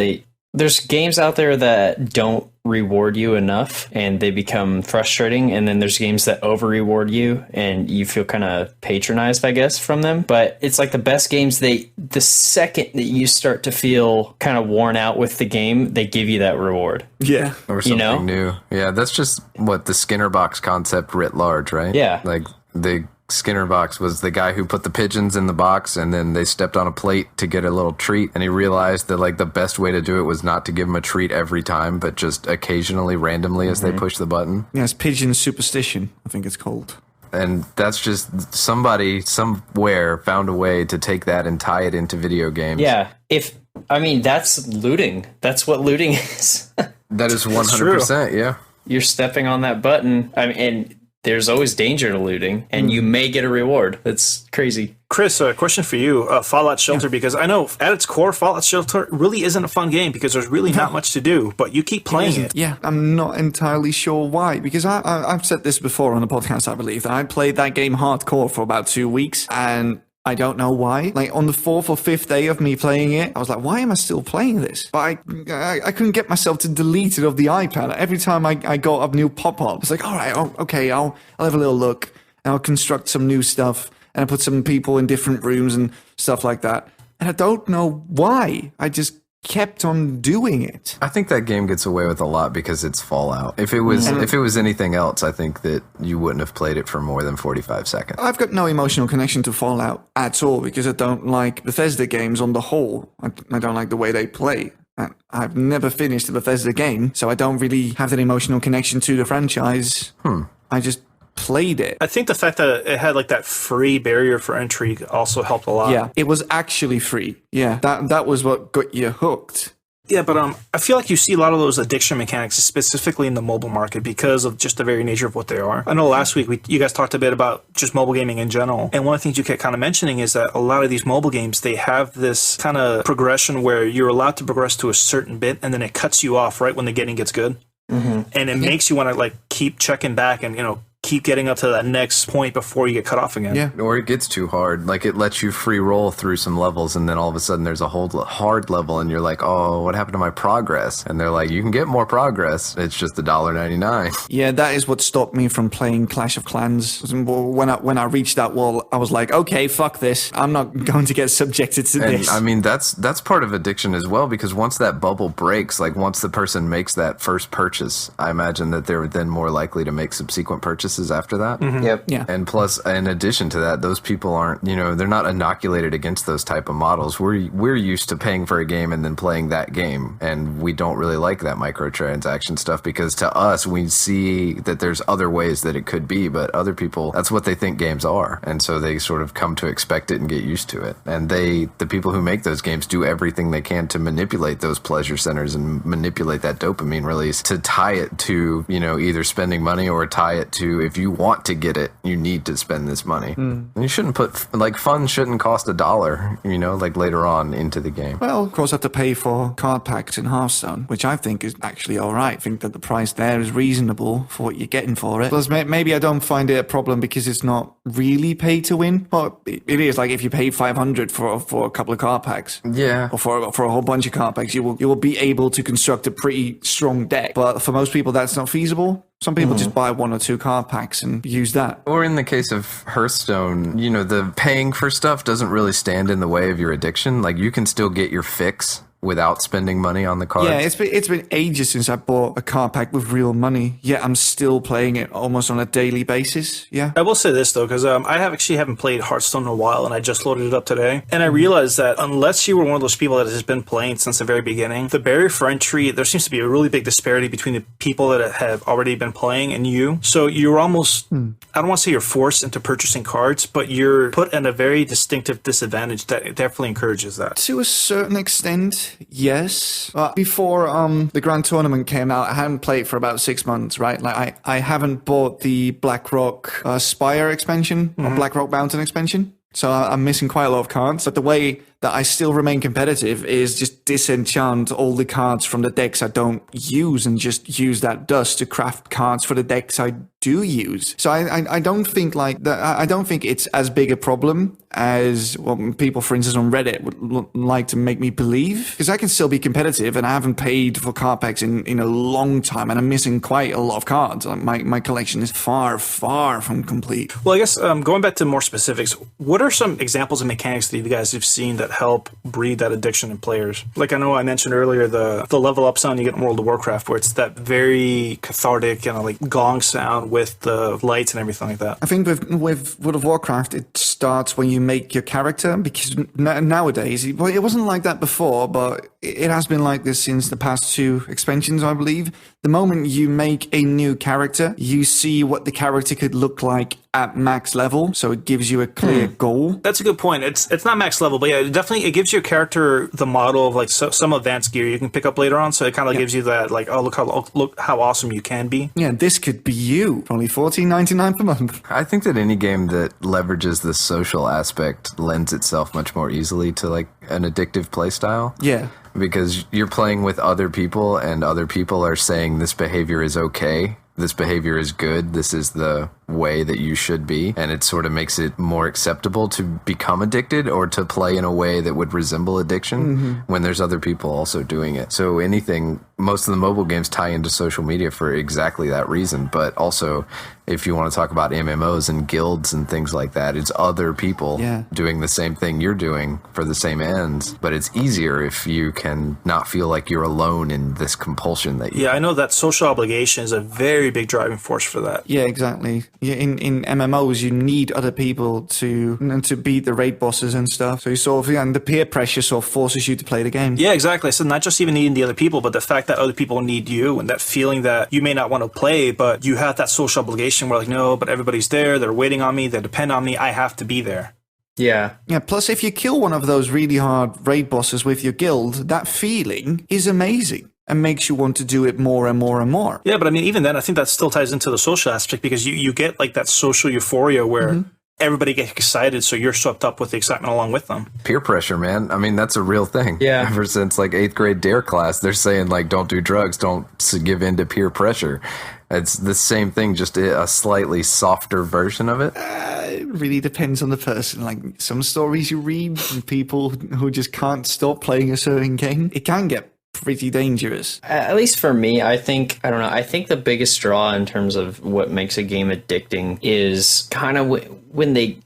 there's games out there that don't reward you enough and they become frustrating, and then there's games that over reward you and you feel kind of patronized, I guess, from them. But it's like the best games, the second that you start to feel kind of worn out with the game, they give you that reward. Yeah. Or something new. Yeah, that's just what the Skinner box concept writ large, right? Yeah. Like, the Skinner box was the guy who put the pigeons in the box, and then they stepped on a plate to get a little treat, and he realized that, like, the best way to do it was not to give them a treat every time, but just occasionally, randomly, as they push the button. Yes, pigeon superstition, I think it's called. And that's just somebody somewhere found a way to take that and tie it into video games. Yeah, that's looting. That's what looting is. That is 100%, yeah. You're stepping on that button, and there's always danger to looting, and you may get a reward. That's crazy. Chris, a question for you. Fallout Shelter, because I know at its core, Fallout Shelter really isn't a fun game because there's really not much to do, but you keep playing it. Yeah, I'm not entirely sure why, because I've said this before on the podcast, I believe, that I played that game hardcore for about 2 weeks, and I don't know why. Like, on the 4th or 5th day of me playing it, I was like, why am I still playing this? But I couldn't get myself to delete it off the iPad. Every time I got a new pop-up, it's like, all right, okay, I'll have a little look, and I'll construct some new stuff, and I put some people in different rooms and stuff like that. And I don't know why. I just kept on doing it. I think that game gets away with a lot because it's Fallout. If it was anything else, I think that you wouldn't have played it for more than 45 seconds. I've got no emotional connection to Fallout at all because I don't like Bethesda games on the whole. I don't like the way they play. I've never finished a Bethesda game, so I don't really have that emotional connection to the franchise. I just played it. I think the fact that it had like that free barrier for entry also helped a lot. Yeah, it was actually free. Yeah, that was what got you hooked. Yeah, but I feel like you see a lot of those addiction mechanics, specifically in the mobile market, because of just the very nature of what they are. I know last week you guys talked a bit about just mobile gaming in general, and one of the things you kept kind of mentioning is that a lot of these mobile games, they have this kind of progression where you're allowed to progress to a certain bit, and then it cuts you off right when the getting gets good, and it makes you want to like keep checking back and keep getting up to that next point before you get cut off again. Yeah, or it gets too hard. Like it lets you free roll through some levels, and then all of a sudden there's a whole hard level, and you're like, oh, what happened to my progress? And they're like, you can get more progress. It's just $1.99. Yeah, that is what stopped me from playing Clash of Clans. When I reached that wall, I was like, okay, fuck this. I'm not going to get subjected to this. I mean, that's part of addiction as well, because once that bubble breaks, like once the person makes that first purchase, I imagine that they're then more likely to make subsequent purchases after that. Yep. Yeah. And plus, in addition to that, those people aren't, they're not inoculated against those type of models. We're used to paying for a game and then playing that game, and we don't really like that microtransaction stuff, because to us, we see that there's other ways that it could be, but other people, that's what they think games are, and so they sort of come to expect it and get used to it. And the people who make those games do everything they can to manipulate those pleasure centers and manipulate that dopamine release to tie it to, either spending money or tie it to, if you want to get it, you need to spend this money. And you shouldn't put, fun shouldn't cost $1, like later on into the game. Well, of course, I have to pay for card packs in Hearthstone, which I think is actually all right. I think that the price there is reasonable for what you're getting for it. Plus, maybe I don't find it a problem because it's not really pay to win, but it is. Like if you pay $500 for a couple of card packs, Yeah. or for a whole bunch of card packs, you will be able to construct a pretty strong deck. But for most people, that's not feasible. Some people just buy 1 or 2 card packs and use that. Or in the case of Hearthstone, the paying for stuff doesn't really stand in the way of your addiction. Like you can still get your fix without spending money on the cards. Yeah, it's been ages since I bought a card pack with real money. Yet I'm still playing it almost on a daily basis. Yeah. I will say this though, because I haven't played Hearthstone in a while, and I just loaded it up today, and I realized that unless you were one of those people that has been playing since the very beginning, the barrier for entry, there seems to be a really big disparity between the people that have already been playing and you. So you're almost, I don't want to say you're forced into purchasing cards, but you're put at a very distinctive disadvantage that definitely encourages that. To a certain extent, yes. Before the Grand Tournament came out, I hadn't played for about 6 months, right? Like I haven't bought the BlackRock Spire expansion or BlackRock Mountain expansion. So I'm missing quite a lot of cards. But the way that I still remain competitive is just disenchant all the cards from the decks I don't use and just use that dust to craft cards for the decks I do use. So I don't think I don't think it's as big a problem as people, for instance, on Reddit would like to make me believe. Because I can still be competitive, and I haven't paid for card packs in a long time, and I'm missing quite a lot of cards. My collection is far from complete. Well, I guess going back to more specifics, what are some examples of mechanics that you guys have seen that help breed that addiction in players? Like I know I mentioned earlier the level up sound you get in World of Warcraft, where it's that very cathartic like gong sound with the lights and everything like that. I think with World of Warcraft, it starts when you make your character, because nowadays, it wasn't like that before, but it has been like this since the past 2 expansions, I believe. The moment you make a new character, you see what the character could look like at max level, so it gives you a clear goal. That's a good point. It's not max level, but yeah, it gives your character the model of like some advanced gear you can pick up later on. So it kind of gives you that like, oh, look how awesome you can be. Yeah, this could be you. Only $14.99 per month. I think that any game that leverages the social aspect lends itself much more easily to like an addictive play style. Yeah. Because you're playing with other people, and other people are saying this behavior is okay, this behavior is good, this is the way that you should be, and it sort of makes it more acceptable to become addicted or to play in a way that would resemble addiction when there's other people also doing it. So most of the mobile games tie into social media for exactly that reason, but also if you want to talk about MMOs and guilds and things like that, it's other people doing the same thing you're doing for the same ends, but it's easier if you can not feel like you're alone in this compulsion that you... Yeah, I know that social obligation is a very big driving force for that. Yeah, exactly. Yeah, in MMOs, you need other people to beat the raid bosses and stuff. So you sort of, and the peer pressure sort of forces you to play the game. Yeah, exactly. So not just even needing the other people, but the fact that other people need you, and that feeling that you may not want to play, but you have that social obligation where like, no, but everybody's there, they're waiting on me, they depend on me, I have to be there. Yeah. Yeah, plus if you kill one of those really hard raid bosses with your guild, that feeling is amazing and makes you want to do it more and more and more. Yeah, but I mean, even then, I think that still ties into the social aspect because you get like that social euphoria where everybody gets excited, so you're swept up with the excitement along with them. Peer pressure, man. I mean, that's a real thing. Yeah. Ever since like 8th grade DARE class, they're saying like, don't do drugs, don't give in to peer pressure. It's the same thing, just a slightly softer version of it. It really depends on the person. Like some stories you read from people who just can't stop playing a certain game, it can get pretty dangerous. At least for me, I think the biggest draw in terms of what makes a game addicting is kind of when the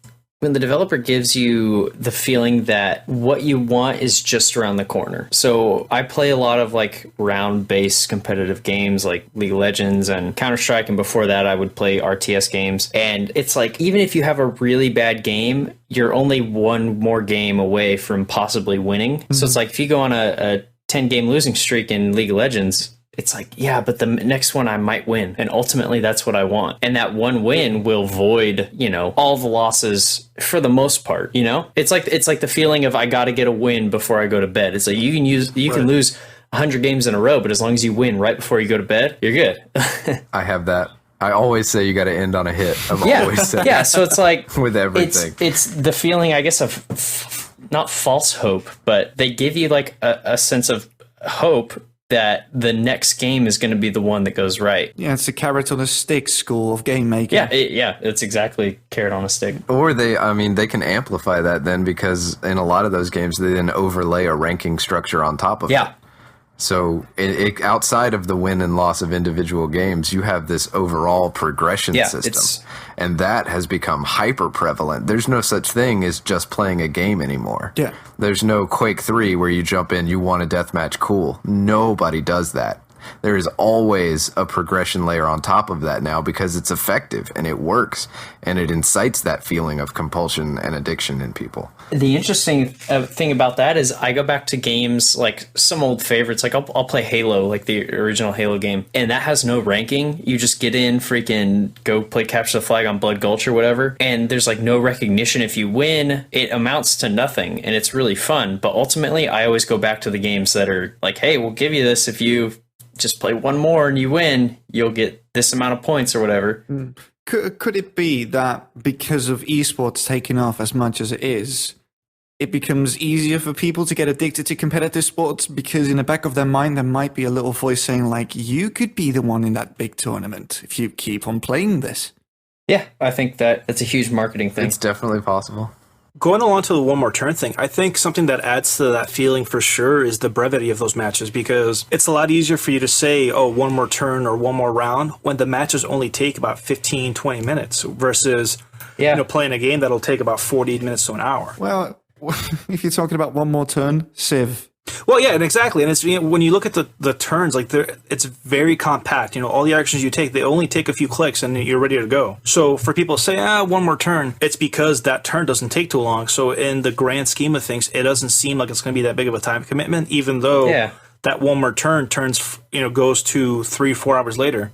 developer gives you the feeling that what you want is just around the corner. So I play a lot of like round-based competitive games like League of Legends and Counter-Strike, and before that I would play RTS games. And it's like, even if you have a really bad game, you're only one more game away from possibly winning. So it's like if you go on a 10-game losing streak in League of Legends, it's like, yeah, but the next one I might win. And ultimately that's what I want. And that one win will void, all the losses for the most part, It's like the feeling of I got to get a win before I go to bed. It's like you can lose 100 games in a row, but as long as you win right before you go to bed, you're good. I have that. I always say you got to end on a hit. I've always said yeah, so it's like with everything. It's the feeling, I guess, of not false hope, but they give you like a sense of hope that the next game is going to be the one that goes right. Yeah, it's the carrot on a stick school of game making. Yeah, it's exactly carrot on a stick. Or they can amplify that then, because in a lot of those games they then overlay a ranking structure on top of it. So outside of the win and loss of individual games, you have this overall progression system. And that has become hyper prevalent. There's no such thing as just playing a game anymore. Yeah. There's no Quake 3 where you jump in, you want a deathmatch, cool. Nobody does that. There is always a progression layer on top of that now because it's effective and it works and it incites that feeling of compulsion and addiction in people. The interesting thing about that is I go back to games like some old favorites. Like I'll play Halo, like the original Halo game, and that has no ranking. You just get in, freaking go play Capture the Flag on Blood Gulch or whatever, and there's like no recognition if you win. It amounts to nothing, and it's really fun. But ultimately, I always go back to the games that are like, hey, we'll give you this if you just play one more and you win, you'll get this amount of points or whatever. Could it be that because of esports taking off as much as it is, it becomes easier for people to get addicted to competitive sports because in the back of their mind there might be a little voice saying like, you could be the one in that big tournament if you keep on playing this? Yeah, I think that's a huge marketing thing. It's definitely possible. Going along to the one more turn thing, I think something that adds to that feeling for sure is the brevity of those matches, because it's a lot easier for you to say, oh, one more turn or one more round when the matches only take about 15, 20 minutes versus playing a game that'll take about 40 minutes to an hour. Well, if you're talking about one more turn, Civ. Well, yeah, and exactly. And it's when you look at the turns, like it's very compact. All the actions you take, they only take a few clicks and you're ready to go. So for people to say, one more turn, it's because that turn doesn't take too long. So in the grand scheme of things, it doesn't seem like it's going to be that big of a time commitment, even though that one more turn goes to 3-4 hours later.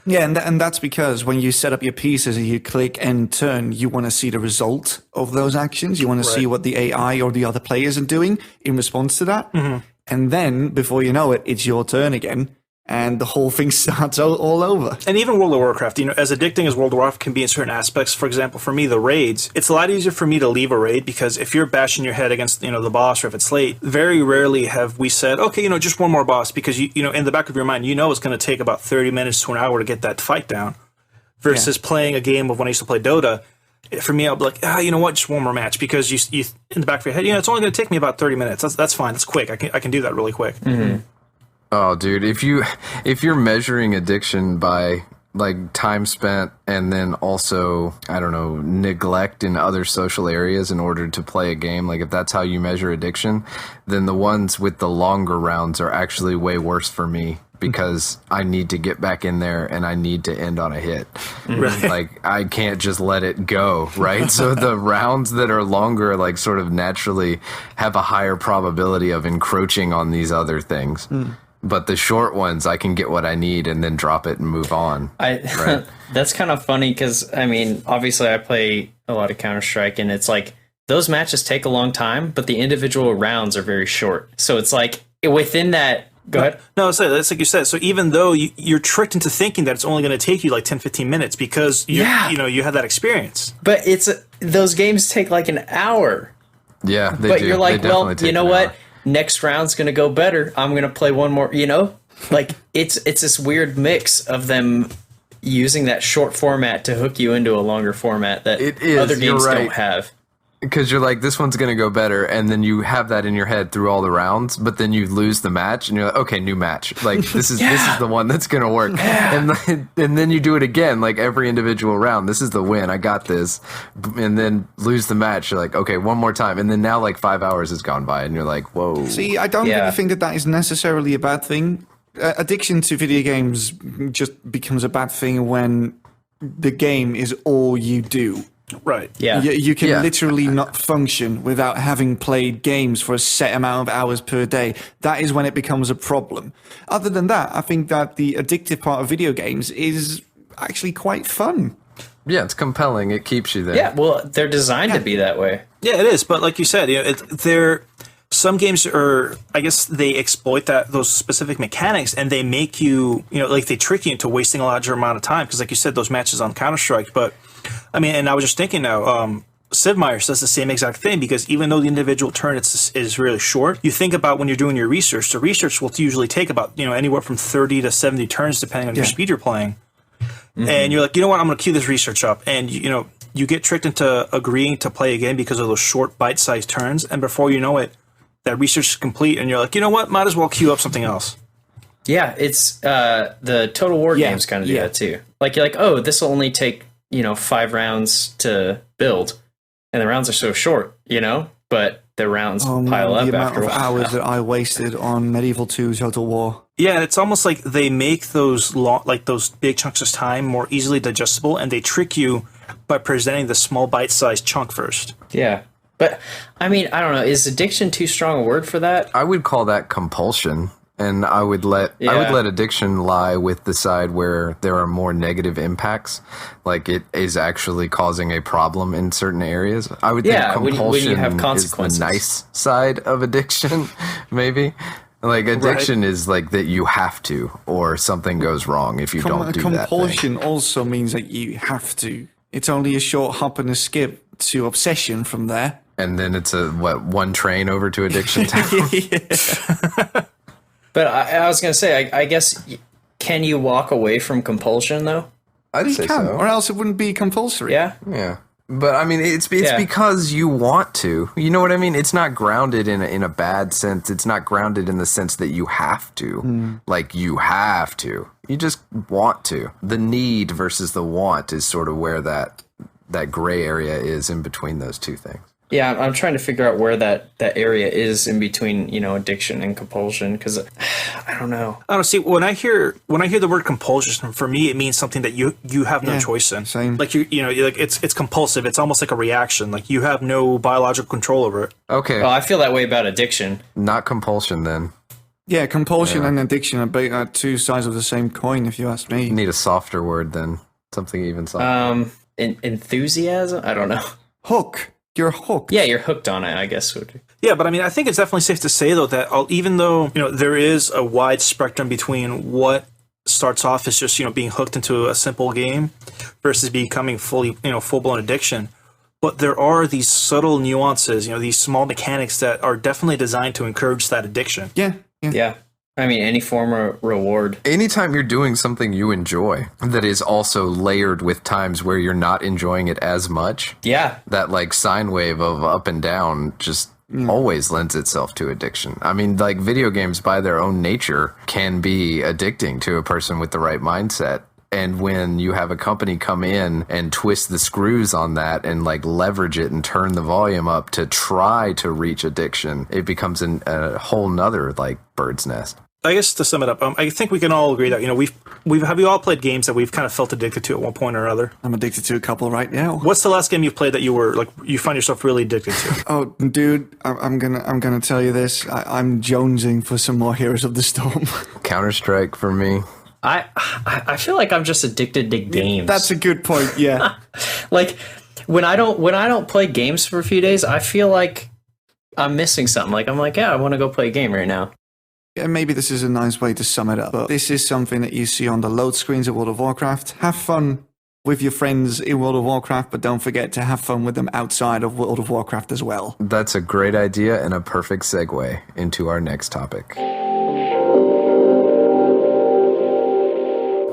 Yeah, and that's because when you set up your pieces and you click end turn, you want to see the result of those actions. You want to see what the AI or the other players are doing in response to that. Mm-hmm. And then, before you know it, it's your turn again. And the whole thing starts all over. And even World of Warcraft, as addicting as World of Warcraft can be in certain aspects, for example, for me, the raids, it's a lot easier for me to leave a raid because if you're bashing your head against, the boss or if it's late, very rarely have we said, okay, just one more boss because, in the back of your mind, it's going to take about 30 minutes to an hour to get that fight down versus playing a game of when I used to play Dota. For me, I'll be like, you know what, just one more match because you in the back of your head, it's only going to take me about 30 minutes. That's fine. That's quick. I can do that really quick. Mm-hmm. Oh, dude, if you're measuring addiction by like time spent and then also, I don't know, neglect in other social areas in order to play a game, like if that's how you measure addiction, then the ones with the longer rounds are actually way worse for me because I need to get back in there and I need to end on a hit. Right. Like I can't just let it go, right? So the rounds that are longer like sort of naturally have a higher probability of encroaching on these other things. But the short ones, I can get what I need and then drop it and move on. That's kind of funny because, obviously I play a lot of Counter-Strike and it's like those matches take a long time, but the individual rounds are very short. So it's like within that. Go ahead. No, it's like you said. So even though you're tricked into thinking that it's only going to take you like 10, 15 minutes because you have that experience. But those games take like an hour. Yeah, they but do. You're like, well, you know what? Hour. Next round's going to go better. I'm going to play one more. Like it's this weird mix of them using that short format to hook you into a longer format that other games don't have. Because you're like, this one's going to go better, and then you have that in your head through all the rounds, but then you lose the match, and you're like, okay, new match. Like, this is the one that's going to work. Yeah. And then you do it again, like every individual round. This is the win. I got this. And then lose the match. You're like, okay, one more time. And then now like 5 hours has gone by, and you're like, whoa. See, I don't really think that is necessarily a bad thing. Addiction to video games just becomes a bad thing when the game is all you do. Right. Yeah. You can literally not function without having played games for a set amount of hours per day. That is when it becomes a problem. Other than that, I think that the addictive part of video games is actually quite fun. Yeah, it's compelling. It keeps you there. Yeah, well, they're designed to be that way. Yeah, it is. But like you said, some games are, I guess they exploit those specific mechanics and they make you, like they trick you into wasting a larger amount of time. Because like you said, those matches on Counter-Strike, but I mean, and I was just thinking now, Sid Meier's does the same exact thing because even though the individual turn is really short, you think about when you're doing your research. The research will usually take about anywhere from 30 to 70 turns depending on your speed you're playing. Mm-hmm. And you're like, you know what, I'm going to queue this research up, and you get tricked into agreeing to play again because of those short bite-sized turns, and before you know it, that research is complete, and you're like, you know what, might as well queue up something else. Yeah, it's the Total War games kind of do that too. Like you're like, oh, this will only take 5 rounds to build, and the rounds are so short, but the rounds pile up the after amount of hours that I wasted on Medieval 2 Total War. Yeah, and it's almost like they make those those big chunks of time more easily digestible, and they trick you by presenting the small bite-sized chunk first. Yeah, but I mean, I don't know. Is addiction too strong a word for that? I would call that compulsion. And I would let addiction lie with the side where there are more negative impacts, like it is actually causing a problem in certain areas. I would think compulsion when you have consequences. Is the nice side of addiction, maybe. Like addiction is like that you have to, or something goes wrong if you don't do that. Compulsion also means that you have to. It's only a short hop and a skip to obsession from there. And then it's one train over to addiction town. But I was going to say, I guess, can you walk away from compulsion, though? I'd say so. Or else it wouldn't be compulsory. Yeah? Yeah. But, I mean, it's because you want to. You know what I mean? It's not grounded in a bad sense. It's not grounded in the sense that you have to. Like, you have to. You just want to. The need versus the want is sort of where that gray area is in between those two things. Yeah, I'm trying to figure out where that area is in between, addiction and compulsion, because I don't know. I don't see when I hear the word compulsion, for me it means something that you have no choice in. Same. Like like it's compulsive. It's almost like a reaction. Like you have no biological control over it. Okay. Well, I feel that way about addiction. Not compulsion then. Yeah, compulsion and addiction are two sides of the same coin, if you ask me. You need a softer word then. Something even softer. Enthusiasm? I don't know. Hook. You're hooked. Yeah, you're hooked on it, I guess. Yeah, but I mean, I think it's definitely safe to say, though, that even though, there is a wide spectrum between what starts off as just, being hooked into a simple game versus becoming full-blown addiction, but there are these subtle nuances, these small mechanics that are definitely designed to encourage that addiction. Yeah. I mean, any form of reward. Anytime you're doing something you enjoy that is also layered with times where you're not enjoying it as much. Yeah. That like sine wave of up and down just always lends itself to addiction. I mean, like video games by their own nature can be addicting to a person with the right mindset. And when you have a company come in and twist the screws on that and like leverage it and turn the volume up to try to reach addiction, it becomes a whole nother like bird's nest. I guess to sum it up, I think we can all agree that we all played games that we've kind of felt addicted to at one point or another. I'm addicted to a couple right now. What's the last game you've played that you find yourself really addicted to? Oh, dude, I'm gonna tell you this. I'm jonesing for some more Heroes of the Storm. Counter-Strike for me. I feel like I'm just addicted to games. That's a good point. Yeah. Like when I don't play games for a few days, I feel like I'm missing something. Like I'm like, yeah, I want to go play a game right now. Yeah, maybe this is a nice way to sum it up, but this is something that you see on the load screens of World of Warcraft. Have fun with your friends in World of Warcraft, but don't forget to have fun with them outside of World of Warcraft as well. That's a great idea and a perfect segue into our next topic.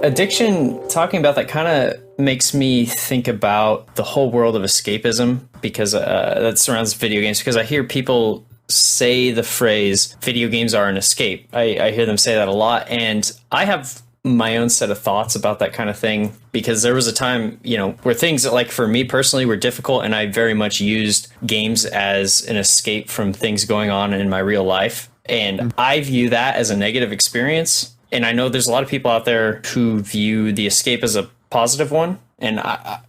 Addiction, talking about that kind of makes me think about the whole world of escapism, because that surrounds video games, because I hear people say the phrase video games are an escape. I hear them say that a lot, and I have my own set of thoughts about that kind of thing, because there was a time, where things that, like, for me personally were difficult, and I very much used games as an escape from things going on in my real life, and I view that as a negative experience. And I know there's a lot of people out there who view the escape as a positive one. And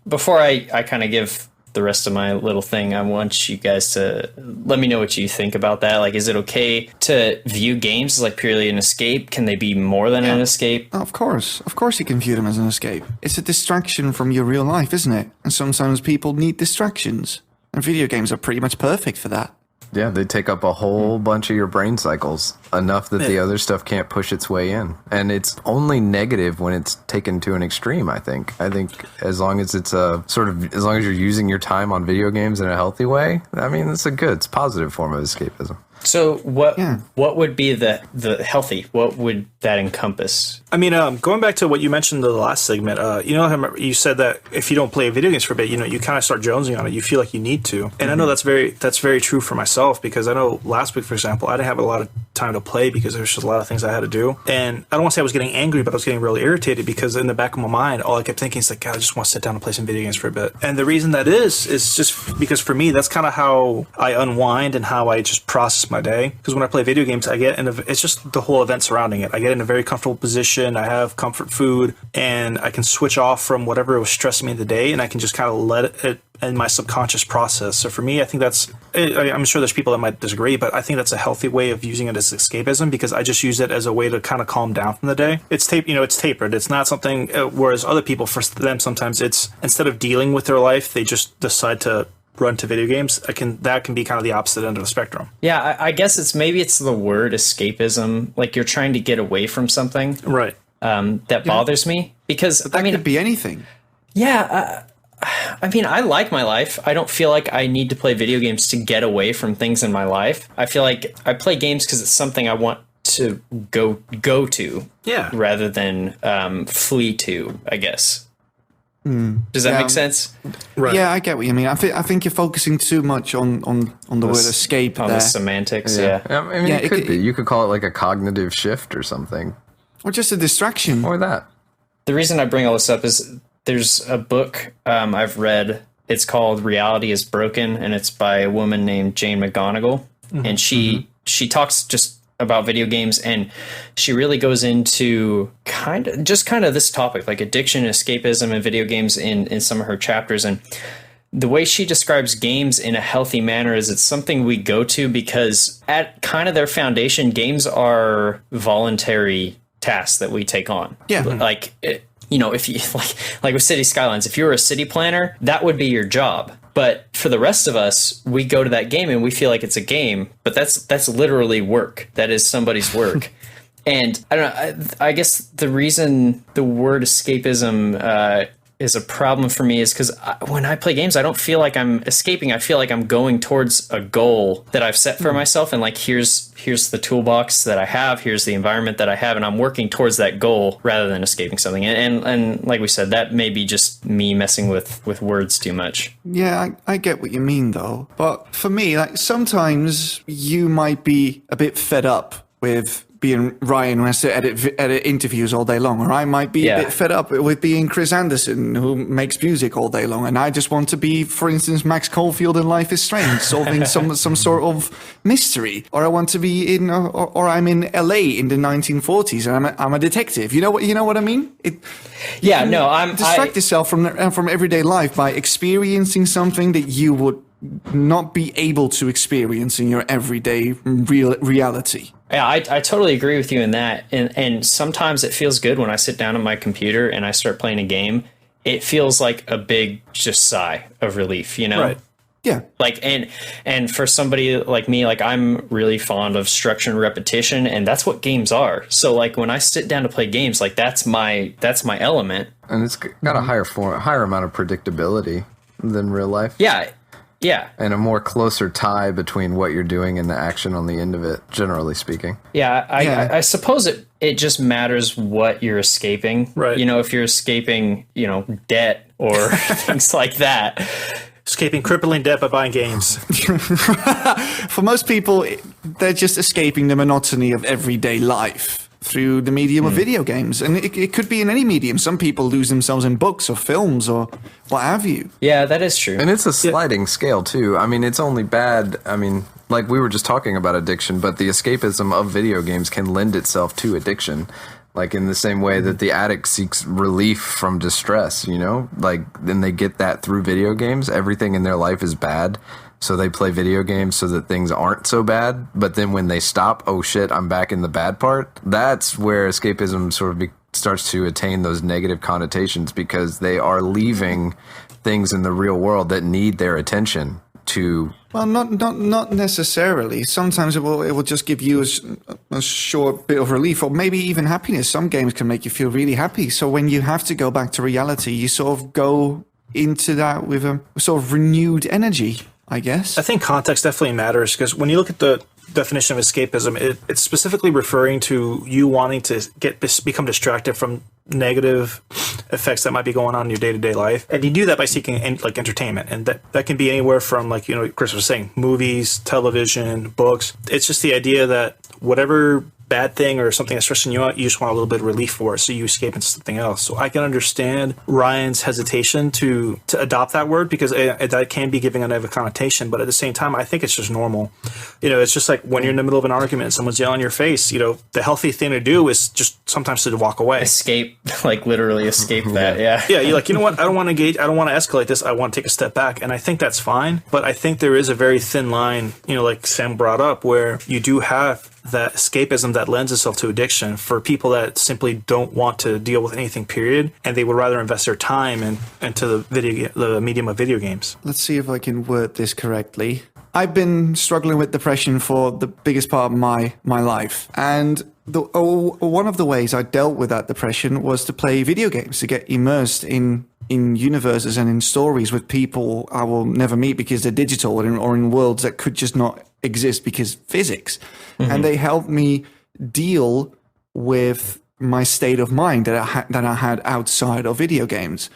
before I kind of give the rest of my little thing, I want you guys to let me know what you think about that. Like, is it okay to view games as like purely an escape? Can they be more than an escape? Of course you can view them as an escape. It's a distraction from your real life, isn't it? And sometimes people need distractions. And video games are pretty much perfect for that. Yeah, they take up a whole bunch of your brain cycles, enough that the other stuff can't push its way in. And it's only negative when it's taken to an extreme, I think. I think as long as it's as long as you're using your time on video games in a healthy way, I mean, it's a positive form of escapism. So what would be the healthy? What would that encompass? I mean, going back to what you mentioned in the last segment, you said that if you don't play video games for a bit, you kind of start jonesing on it. You feel like you need to. And I know that's very true for myself, because I know last week, for example, I didn't have a lot of time to play because there's just a lot of things I had to do. And I don't want to say I was getting angry, but I was getting really irritated, because in the back of my mind, all I kept thinking is like, God, I just want to sit down and play some video games for a bit. And the reason that is just because for me, that's kind of how I unwind and how I just process my day. Because when I play video games, it's just the whole event surrounding it. I get in a very comfortable position. I have comfort food, and I can switch off from whatever was stressing me the day, and I can just kind of let it in my subconscious process. So for me, I think I'm sure there's people that might disagree, but I think that's a healthy way of using it as escapism, because I just use it as a way to kind of calm down from the day. It's tapered. It's not something, whereas other people, for them, sometimes it's, instead of dealing with their life, they just decide to run to video games. That can be kind of the opposite end of the spectrum. Yeah, I guess it's the word escapism. Like, you're trying to get away from something. Right. That bothers me, because that could be anything. Yeah. I like my life. I don't feel like I need to play video games to get away from things in my life. I feel like I play games because it's something I want to go to. Yeah. Rather than flee to, I guess. Does that make sense? Right. Yeah, I get what you mean. I think you're focusing too much on the word escape. On there. The semantics, yeah. I mean, it could be. You could call it like a cognitive shift or something. Or just a distraction. Or that. The reason I bring all this up is there's a book I've read. It's called Reality is Broken, and it's by a woman named Jane McGonigal. Mm-hmm. And she talks just about video games, and she really goes into kind of this topic, like addiction, escapism, and video games in some of her chapters. And the way she describes games in a healthy manner is it's something we go to because at kind of their foundation, games are voluntary tasks that we take on. Yeah. Like, if you like with City Skylines, if you were a city planner, that would be your job. But for the rest of us, we go to that game and we feel like it's a game, but that's literally work. That is somebody's work. And I don't know, I guess the reason the word escapism is a problem for me is because when I play games, I don't feel like I'm escaping. I feel like I'm going towards a goal that I've set for myself. And like, here's the toolbox that I have. Here's the environment that I have. And I'm working towards that goal rather than escaping something. And like we said, that may be just me messing with words too much. Yeah, I get what you mean, though. But for me, like, sometimes you might be a bit fed up with being Ryan who has to edit interviews all day long, or I might be a bit fed up with being Chris Anderson who makes music all day long, and I just want to be, for instance, Max Caulfield in Life is Strange, solving some sort of mystery, or I want to be or I'm in LA in the 1940s and I'm a detective. You know what I mean? I'm distract yourself from everyday life by experiencing something that you would not be able to experience in your everyday reality. Yeah, I totally agree with you in that. And sometimes it feels good when I sit down on my computer and I start playing a game it feels like a big just sigh of relief, you know? Right. Yeah. Like, and for somebody like me, like I'm really fond of structure and repetition, and that's what games are. So like when I sit down to play games, like that's my element. And it's got a higher amount of predictability than real life. Yeah. Yeah. And a more closer tie between what you're doing and the action on the end of it, generally speaking. Yeah. I suppose it just matters what you're escaping. Right. You know, if you're escaping, you know, debt or things like that. Escaping crippling debt by buying games. For most people, they're just escaping the monotony of everyday life through the medium of video games. And it could be in any medium. Some people lose themselves in books or films or what have you. Yeah, that is true. And it's a sliding scale, too. I mean, it's only bad. I mean, like we were just talking about addiction, but the escapism of video games can lend itself to addiction. Like in the same way that the addict seeks relief from distress, you know? Like then they get that through video games. Everything in their life is bad. So they play video games so that things aren't so bad. But then when they stop, oh shit, I'm back in the bad part. That's where escapism sort of starts to attain those negative connotations, because they are leaving things in the real world that need their attention to... Well, not necessarily. Sometimes it will just give you a short bit of relief, or maybe even happiness. Some games can make you feel really happy. So when you have to go back to reality, you sort of go into that with a sort of renewed energy, I guess. I think context definitely matters, because when you look at the definition of escapism, it's specifically referring to you wanting to become distracted from negative effects that might be going on in your day-to-day life, and you do that by seeking like entertainment, and that can be anywhere from, like, you know, Chris was saying, movies, television, books. It's just the idea that whatever bad thing or something that's stressing you out, you just want a little bit of relief for it, so you escape into something else. So I can understand Ryan's hesitation to adopt that word, because that can be giving a negative connotation, but at the same time, I think it's just normal. You know, it's just like when you're in the middle of an argument and someone's yelling in your face, you know, the healthy thing to do is just sometimes to walk away. Escape, like literally escape that, yeah. Yeah, you're like, you know what, I don't want to engage, I don't want to escalate this, I want to take a step back, and I think that's fine, but I think there is a very thin line, you know, like Sam brought up, where you do have that escapism that lends itself to addiction for people that simply don't want to deal with anything, period, and they would rather invest their time into the medium of video games. Let's see if I can word this correctly. I've been struggling with depression for the biggest part of my life, and one of the ways I dealt with that depression was to play video games, to get immersed in universes and in stories with people I will never meet because they're digital, or in worlds that could just not exist because physics. Mm-hmm. And they helped me deal with my state of mind that I had outside of video games.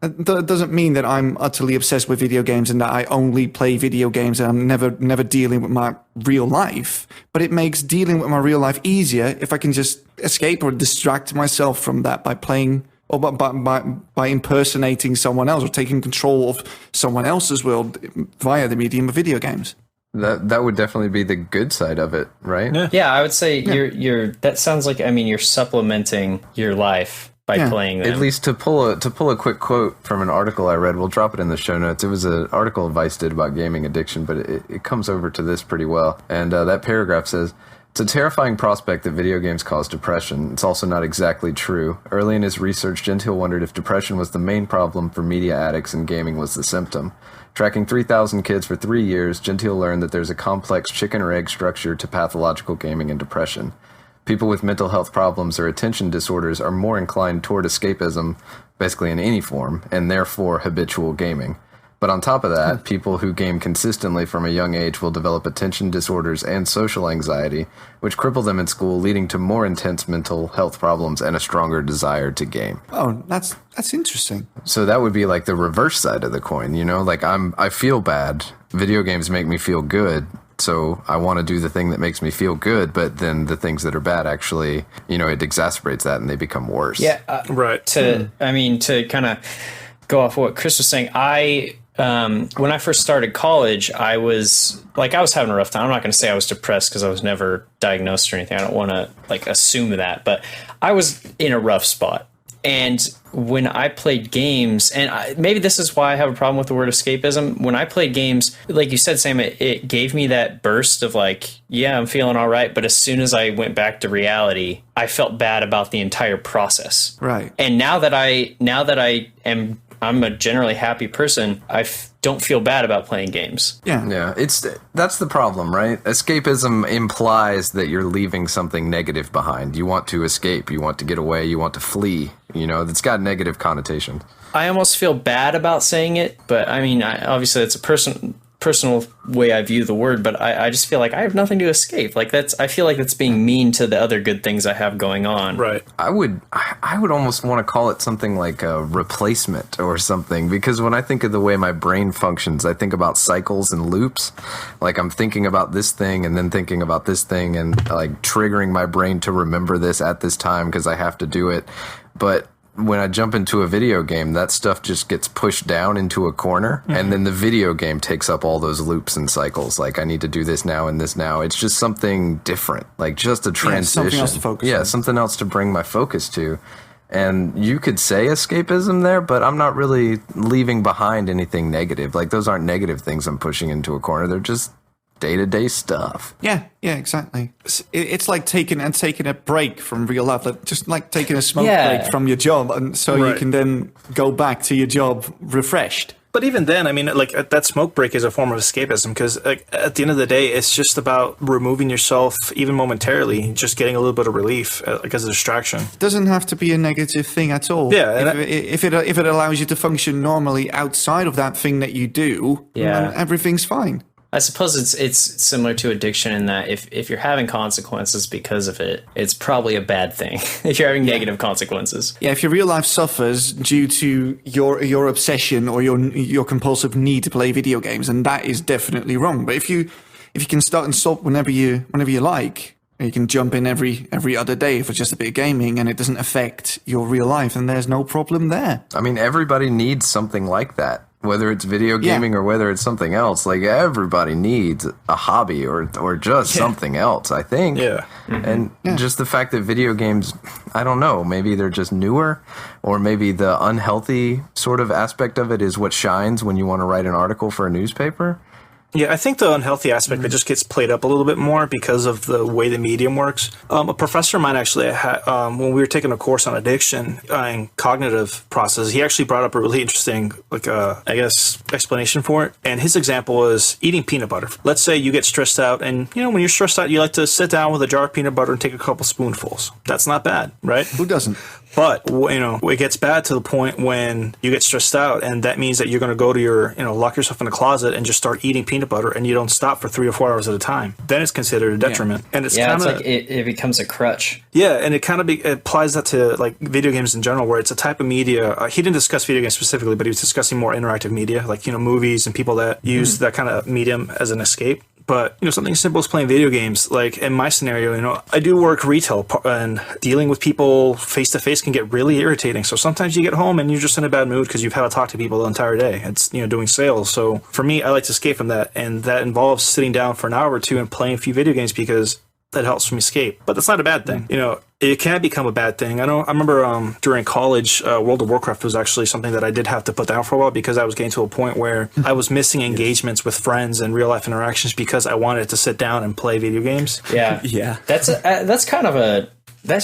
That doesn't mean that I'm utterly obsessed with video games and that I only play video games and I'm never dealing with my real life. But it makes dealing with my real life easier if I can just escape or distract myself from that by playing, or by impersonating someone else, or taking control of someone else's world via the medium of video games. That would definitely be the good side of it, right? Yeah, I would say you're that sounds like, I mean, you're supplementing your life by playing them. At least to pull a quick quote from an article I read, we'll drop it in the show notes. It was an article Vice did about gaming addiction, but it comes over to this pretty well. And that paragraph says, "It's a terrifying prospect that video games cause depression. It's also not exactly true. Early in his research, Gentile wondered if depression was the main problem for media addicts and gaming was the symptom. Tracking 3,000 kids for 3 years, Gentile learned that there's a complex chicken or egg structure to pathological gaming and depression. People with mental health problems or attention disorders are more inclined toward escapism, basically in any form, and therefore habitual gaming. But on top of that, people who game consistently from a young age will develop attention disorders and social anxiety, which cripple them in school, leading to more intense mental health problems and a stronger desire to game." Oh, that's interesting. So that would be like the reverse side of the coin, you know? Like I feel bad. Video games make me feel good. So I want to do the thing that makes me feel good, but then the things that are bad actually, you know, it exacerbates that and they become worse. Yeah. Right. I mean, to kind of go off what Chris was saying, when I first started college, I was having a rough time. I'm not going to say I was depressed because I was never diagnosed or anything. I don't want to assume that, but I was in a rough spot. And when I played games, and maybe this is why I have a problem with the word escapism. When I played games, like you said, Sam, it gave me that burst of like, yeah, I'm feeling all right. But as soon as I went back to reality, I felt bad about the entire process. Right. And now that I'm a generally happy person, don't feel bad about playing games. Yeah, that's the problem, right? Escapism implies that you're leaving something negative behind. You want to escape, you want to get away, you want to flee. It's got negative connotations. I almost feel bad about saying it, but I mean, obviously it's a personal way I view the word, but I just feel like I have nothing to escape. Like I feel like that's being mean to the other good things I have going on. Right. I would almost want to call it something like a replacement or something, because when I think of the way my brain functions, I think about cycles and loops. Like I'm thinking about this thing and then thinking about this thing and like triggering my brain to remember this at this time because I have to do it. But when I jump into a video game, that stuff just gets pushed down into a corner, and then the video game takes up all those loops and cycles. Like, I need to do this now and this now. It's just something different, like just a transition. Something else to focus on. Something else to bring my focus to. And you could say escapism there, but I'm not really leaving behind anything negative. Like, those aren't negative things I'm pushing into a corner. They're just day-to-day stuff. Yeah, exactly. It's like taking a break from real life, like just like taking a smoke break from your job, and so you can then go back to your job refreshed. But even then, I mean, like that smoke break is a form of escapism because at the end of the day, it's just about removing yourself, even momentarily, just getting a little bit of relief as a distraction. It doesn't have to be a negative thing at all. Yeah, if it allows you to function normally outside of that thing that you do, then everything's fine. I suppose it's similar to addiction in that if you're having consequences because of it, it's probably a bad thing. If you're having negative consequences. Yeah, if your real life suffers due to your obsession or your compulsive need to play video games, then that is definitely wrong. But if you can start and stop whenever you like, you can jump in every other day for just a bit of gaming and it doesn't affect your real life, and there's no problem there. I mean, everybody needs something like that. Whether it's video gaming or whether it's something else, like everybody needs a hobby or just something else, I think. Yeah. And just the fact that video games, I don't know, maybe they're just newer, or maybe the unhealthy sort of aspect of it is what shines when you want to write an article for a newspaper. Yeah, I think the unhealthy aspect it just gets played up a little bit more because of the way the medium works. A professor of mine actually had, when we were taking a course on addiction and cognitive processes, he actually brought up a really interesting, explanation for it. And his example was eating peanut butter. Let's say you get stressed out, and when you're stressed out, you like to sit down with a jar of peanut butter and take a couple spoonfuls. That's not bad, right? Who doesn't? But, it gets bad to the point when you get stressed out, and that means that you're going to go to lock yourself in a closet and just start eating peanut butter, and you don't stop for 3 or 4 hours at a time. Then it's considered a detriment. Yeah. And it's like it becomes a crutch. Yeah, and it kind of applies that to like video games in general, where it's a type of media. He didn't discuss video games specifically, but he was discussing more interactive media, like, movies and people that use that kind of medium as an escape. But, something simple as playing video games, like in my scenario, I do work retail, and dealing with people face to face can get really irritating. So sometimes you get home and you're just in a bad mood because you've had to talk to people the entire day. It's, doing sales. So for me, I like to escape from that. And that involves sitting down for an hour or two and playing a few video games because that helps me escape. But that's not a bad thing. It can become a bad thing. I remember during college, World of Warcraft was actually something that I did have to put down for a while because I was getting to a point where I was missing engagements with friends and real life interactions because I wanted to sit down and play video games. Yeah. Yeah. That's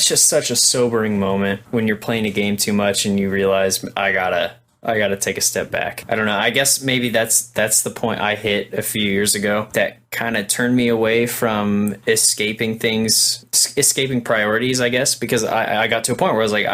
just such a sobering moment when you're playing a game too much and you realize I gotta take a step back. I don't know. I guess maybe that's the point I hit a few years ago that kind of turned me away from escaping priorities, I guess, because I got to a point where I was like,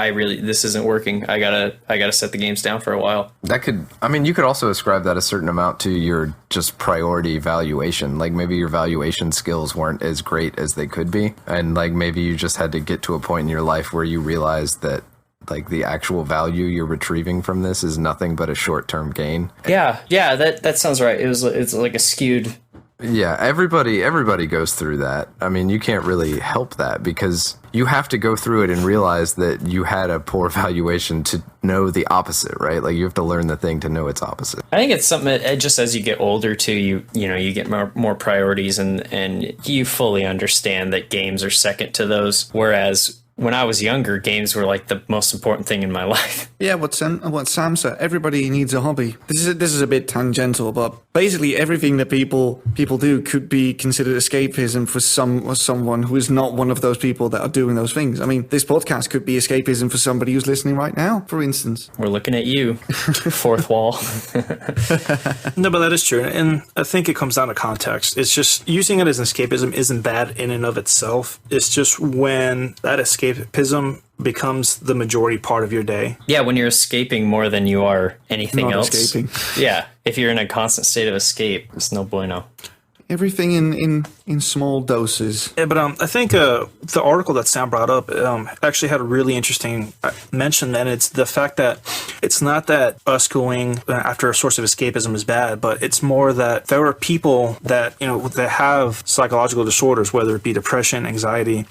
this isn't working. I gotta set the games down for a while. You could also ascribe that a certain amount to your just priority valuation. Like maybe your valuation skills weren't as great as they could be. And like maybe you just had to get to a point in your life where you realized that like the actual value you're retrieving from this is nothing but a short-term gain. Yeah, that sounds right. It's like a skewed. Yeah, everybody goes through that. I mean, you can't really help that because you have to go through it and realize that you had a poor valuation to know the opposite, right? Like you have to learn the thing to know its opposite. I think it's something that just as you get older too, you get more priorities and you fully understand that games are second to those, whereas when I was younger, games were like the most important thing in my life. Yeah, what Sam said. Everybody needs a hobby. This is a bit tangential, but basically everything that people do could be considered escapism for someone who is not one of those people that are doing those things. I mean, this podcast could be escapism for somebody who's listening right now, for instance. We're looking at you, fourth wall. No, but that is true. And I think it comes down to context. It's just using it as an escapism isn't bad in and of itself. It's just when that escapism becomes the majority part of your day. Yeah, when you're escaping more than you are anything Not else. escaping. Yeah, if you're in a constant state of escape, it's no bueno. Everything in small doses. Yeah, but I think the article that Sam brought up actually had a really interesting mention, and it's the fact that it's not that us going after a source of escapism is bad, but it's more that there are people that, that have psychological disorders, whether it be depression, anxiety,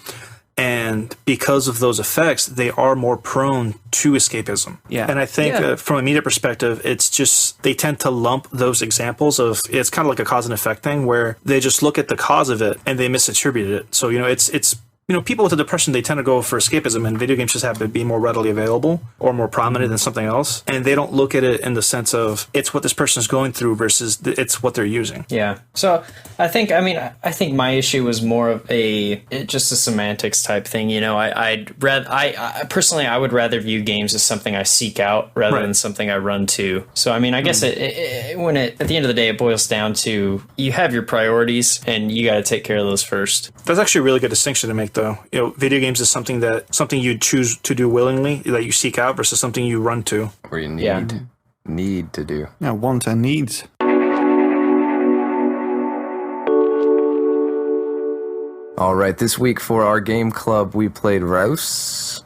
and because of those effects, they are more prone to escapism. Yeah. And I think from a media perspective, it's just they tend to lump those examples of, it's kind of like a cause and effect thing where they just look at the cause of it and they misattribute it. So, it's people with a depression, they tend to go for escapism, and video games just happen to be more readily available or more prominent than something else. And they don't look at it in the sense of it's what this person is going through versus it's what they're using. Yeah. So I think my issue was more of just a semantics type thing. I personally, I would rather view games as something I seek out rather than something I run to. So, I mean, I guess at the end of the day, it boils down to you have your priorities and you got to take care of those first. That's actually a really good distinction to make, though. Video games is something you choose to do willingly, that you seek out, versus something you run to. Or you need to do. Yeah, want and needs. All right, this week for our game club, we played Rouse.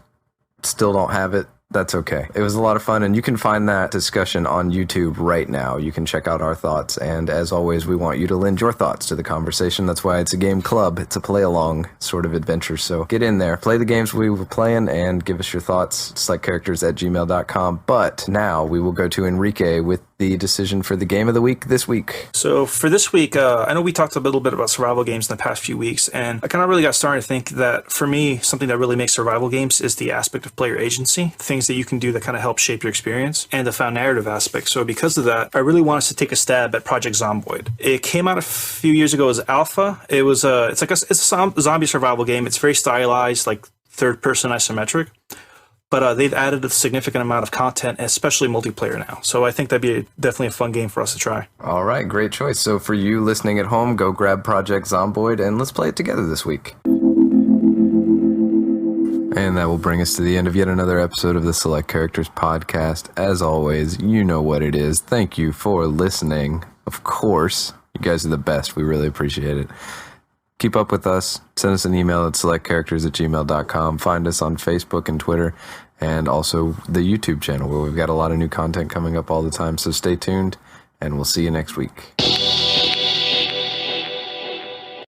Still don't have it. That's okay. It was a lot of fun, and you can find that discussion on YouTube right now. You can check out our thoughts, and as always, we want you to lend your thoughts to the conversation. That's why it's a game club. It's a play-along sort of adventure, so get in there. Play the games we were playing, and give us your thoughts. It's like characters@gmail.com. But now we will go to Enrique with the decision for the game of the week this week. So for this week, I know we talked a little bit about survival games in the past few weeks, and I kind of really got started to think that for me, something that really makes survival games is the aspect of player agency, things that you can do that kind of help shape your experience, and the found narrative aspect. So because of that, I really want us to take a stab at Project Zomboid. It came out a few years ago as alpha. It was it's a zombie survival game. It's very stylized, like third-person isometric. But they've added a significant amount of content, especially multiplayer now. So I think that'd be definitely a fun game for us to try. All right, great choice. So for you listening at home, go grab Project Zomboid and let's play it together this week. And that will bring us to the end of yet another episode of the Select Characters podcast. As always, you know what it is. Thank you for listening. Of course, you guys are the best. We really appreciate it. Keep up with us. Send us an email at selectcharacters@gmail.com. Find us on Facebook and Twitter, and also the YouTube channel where we've got a lot of new content coming up all the time. So stay tuned, and we'll see you next week.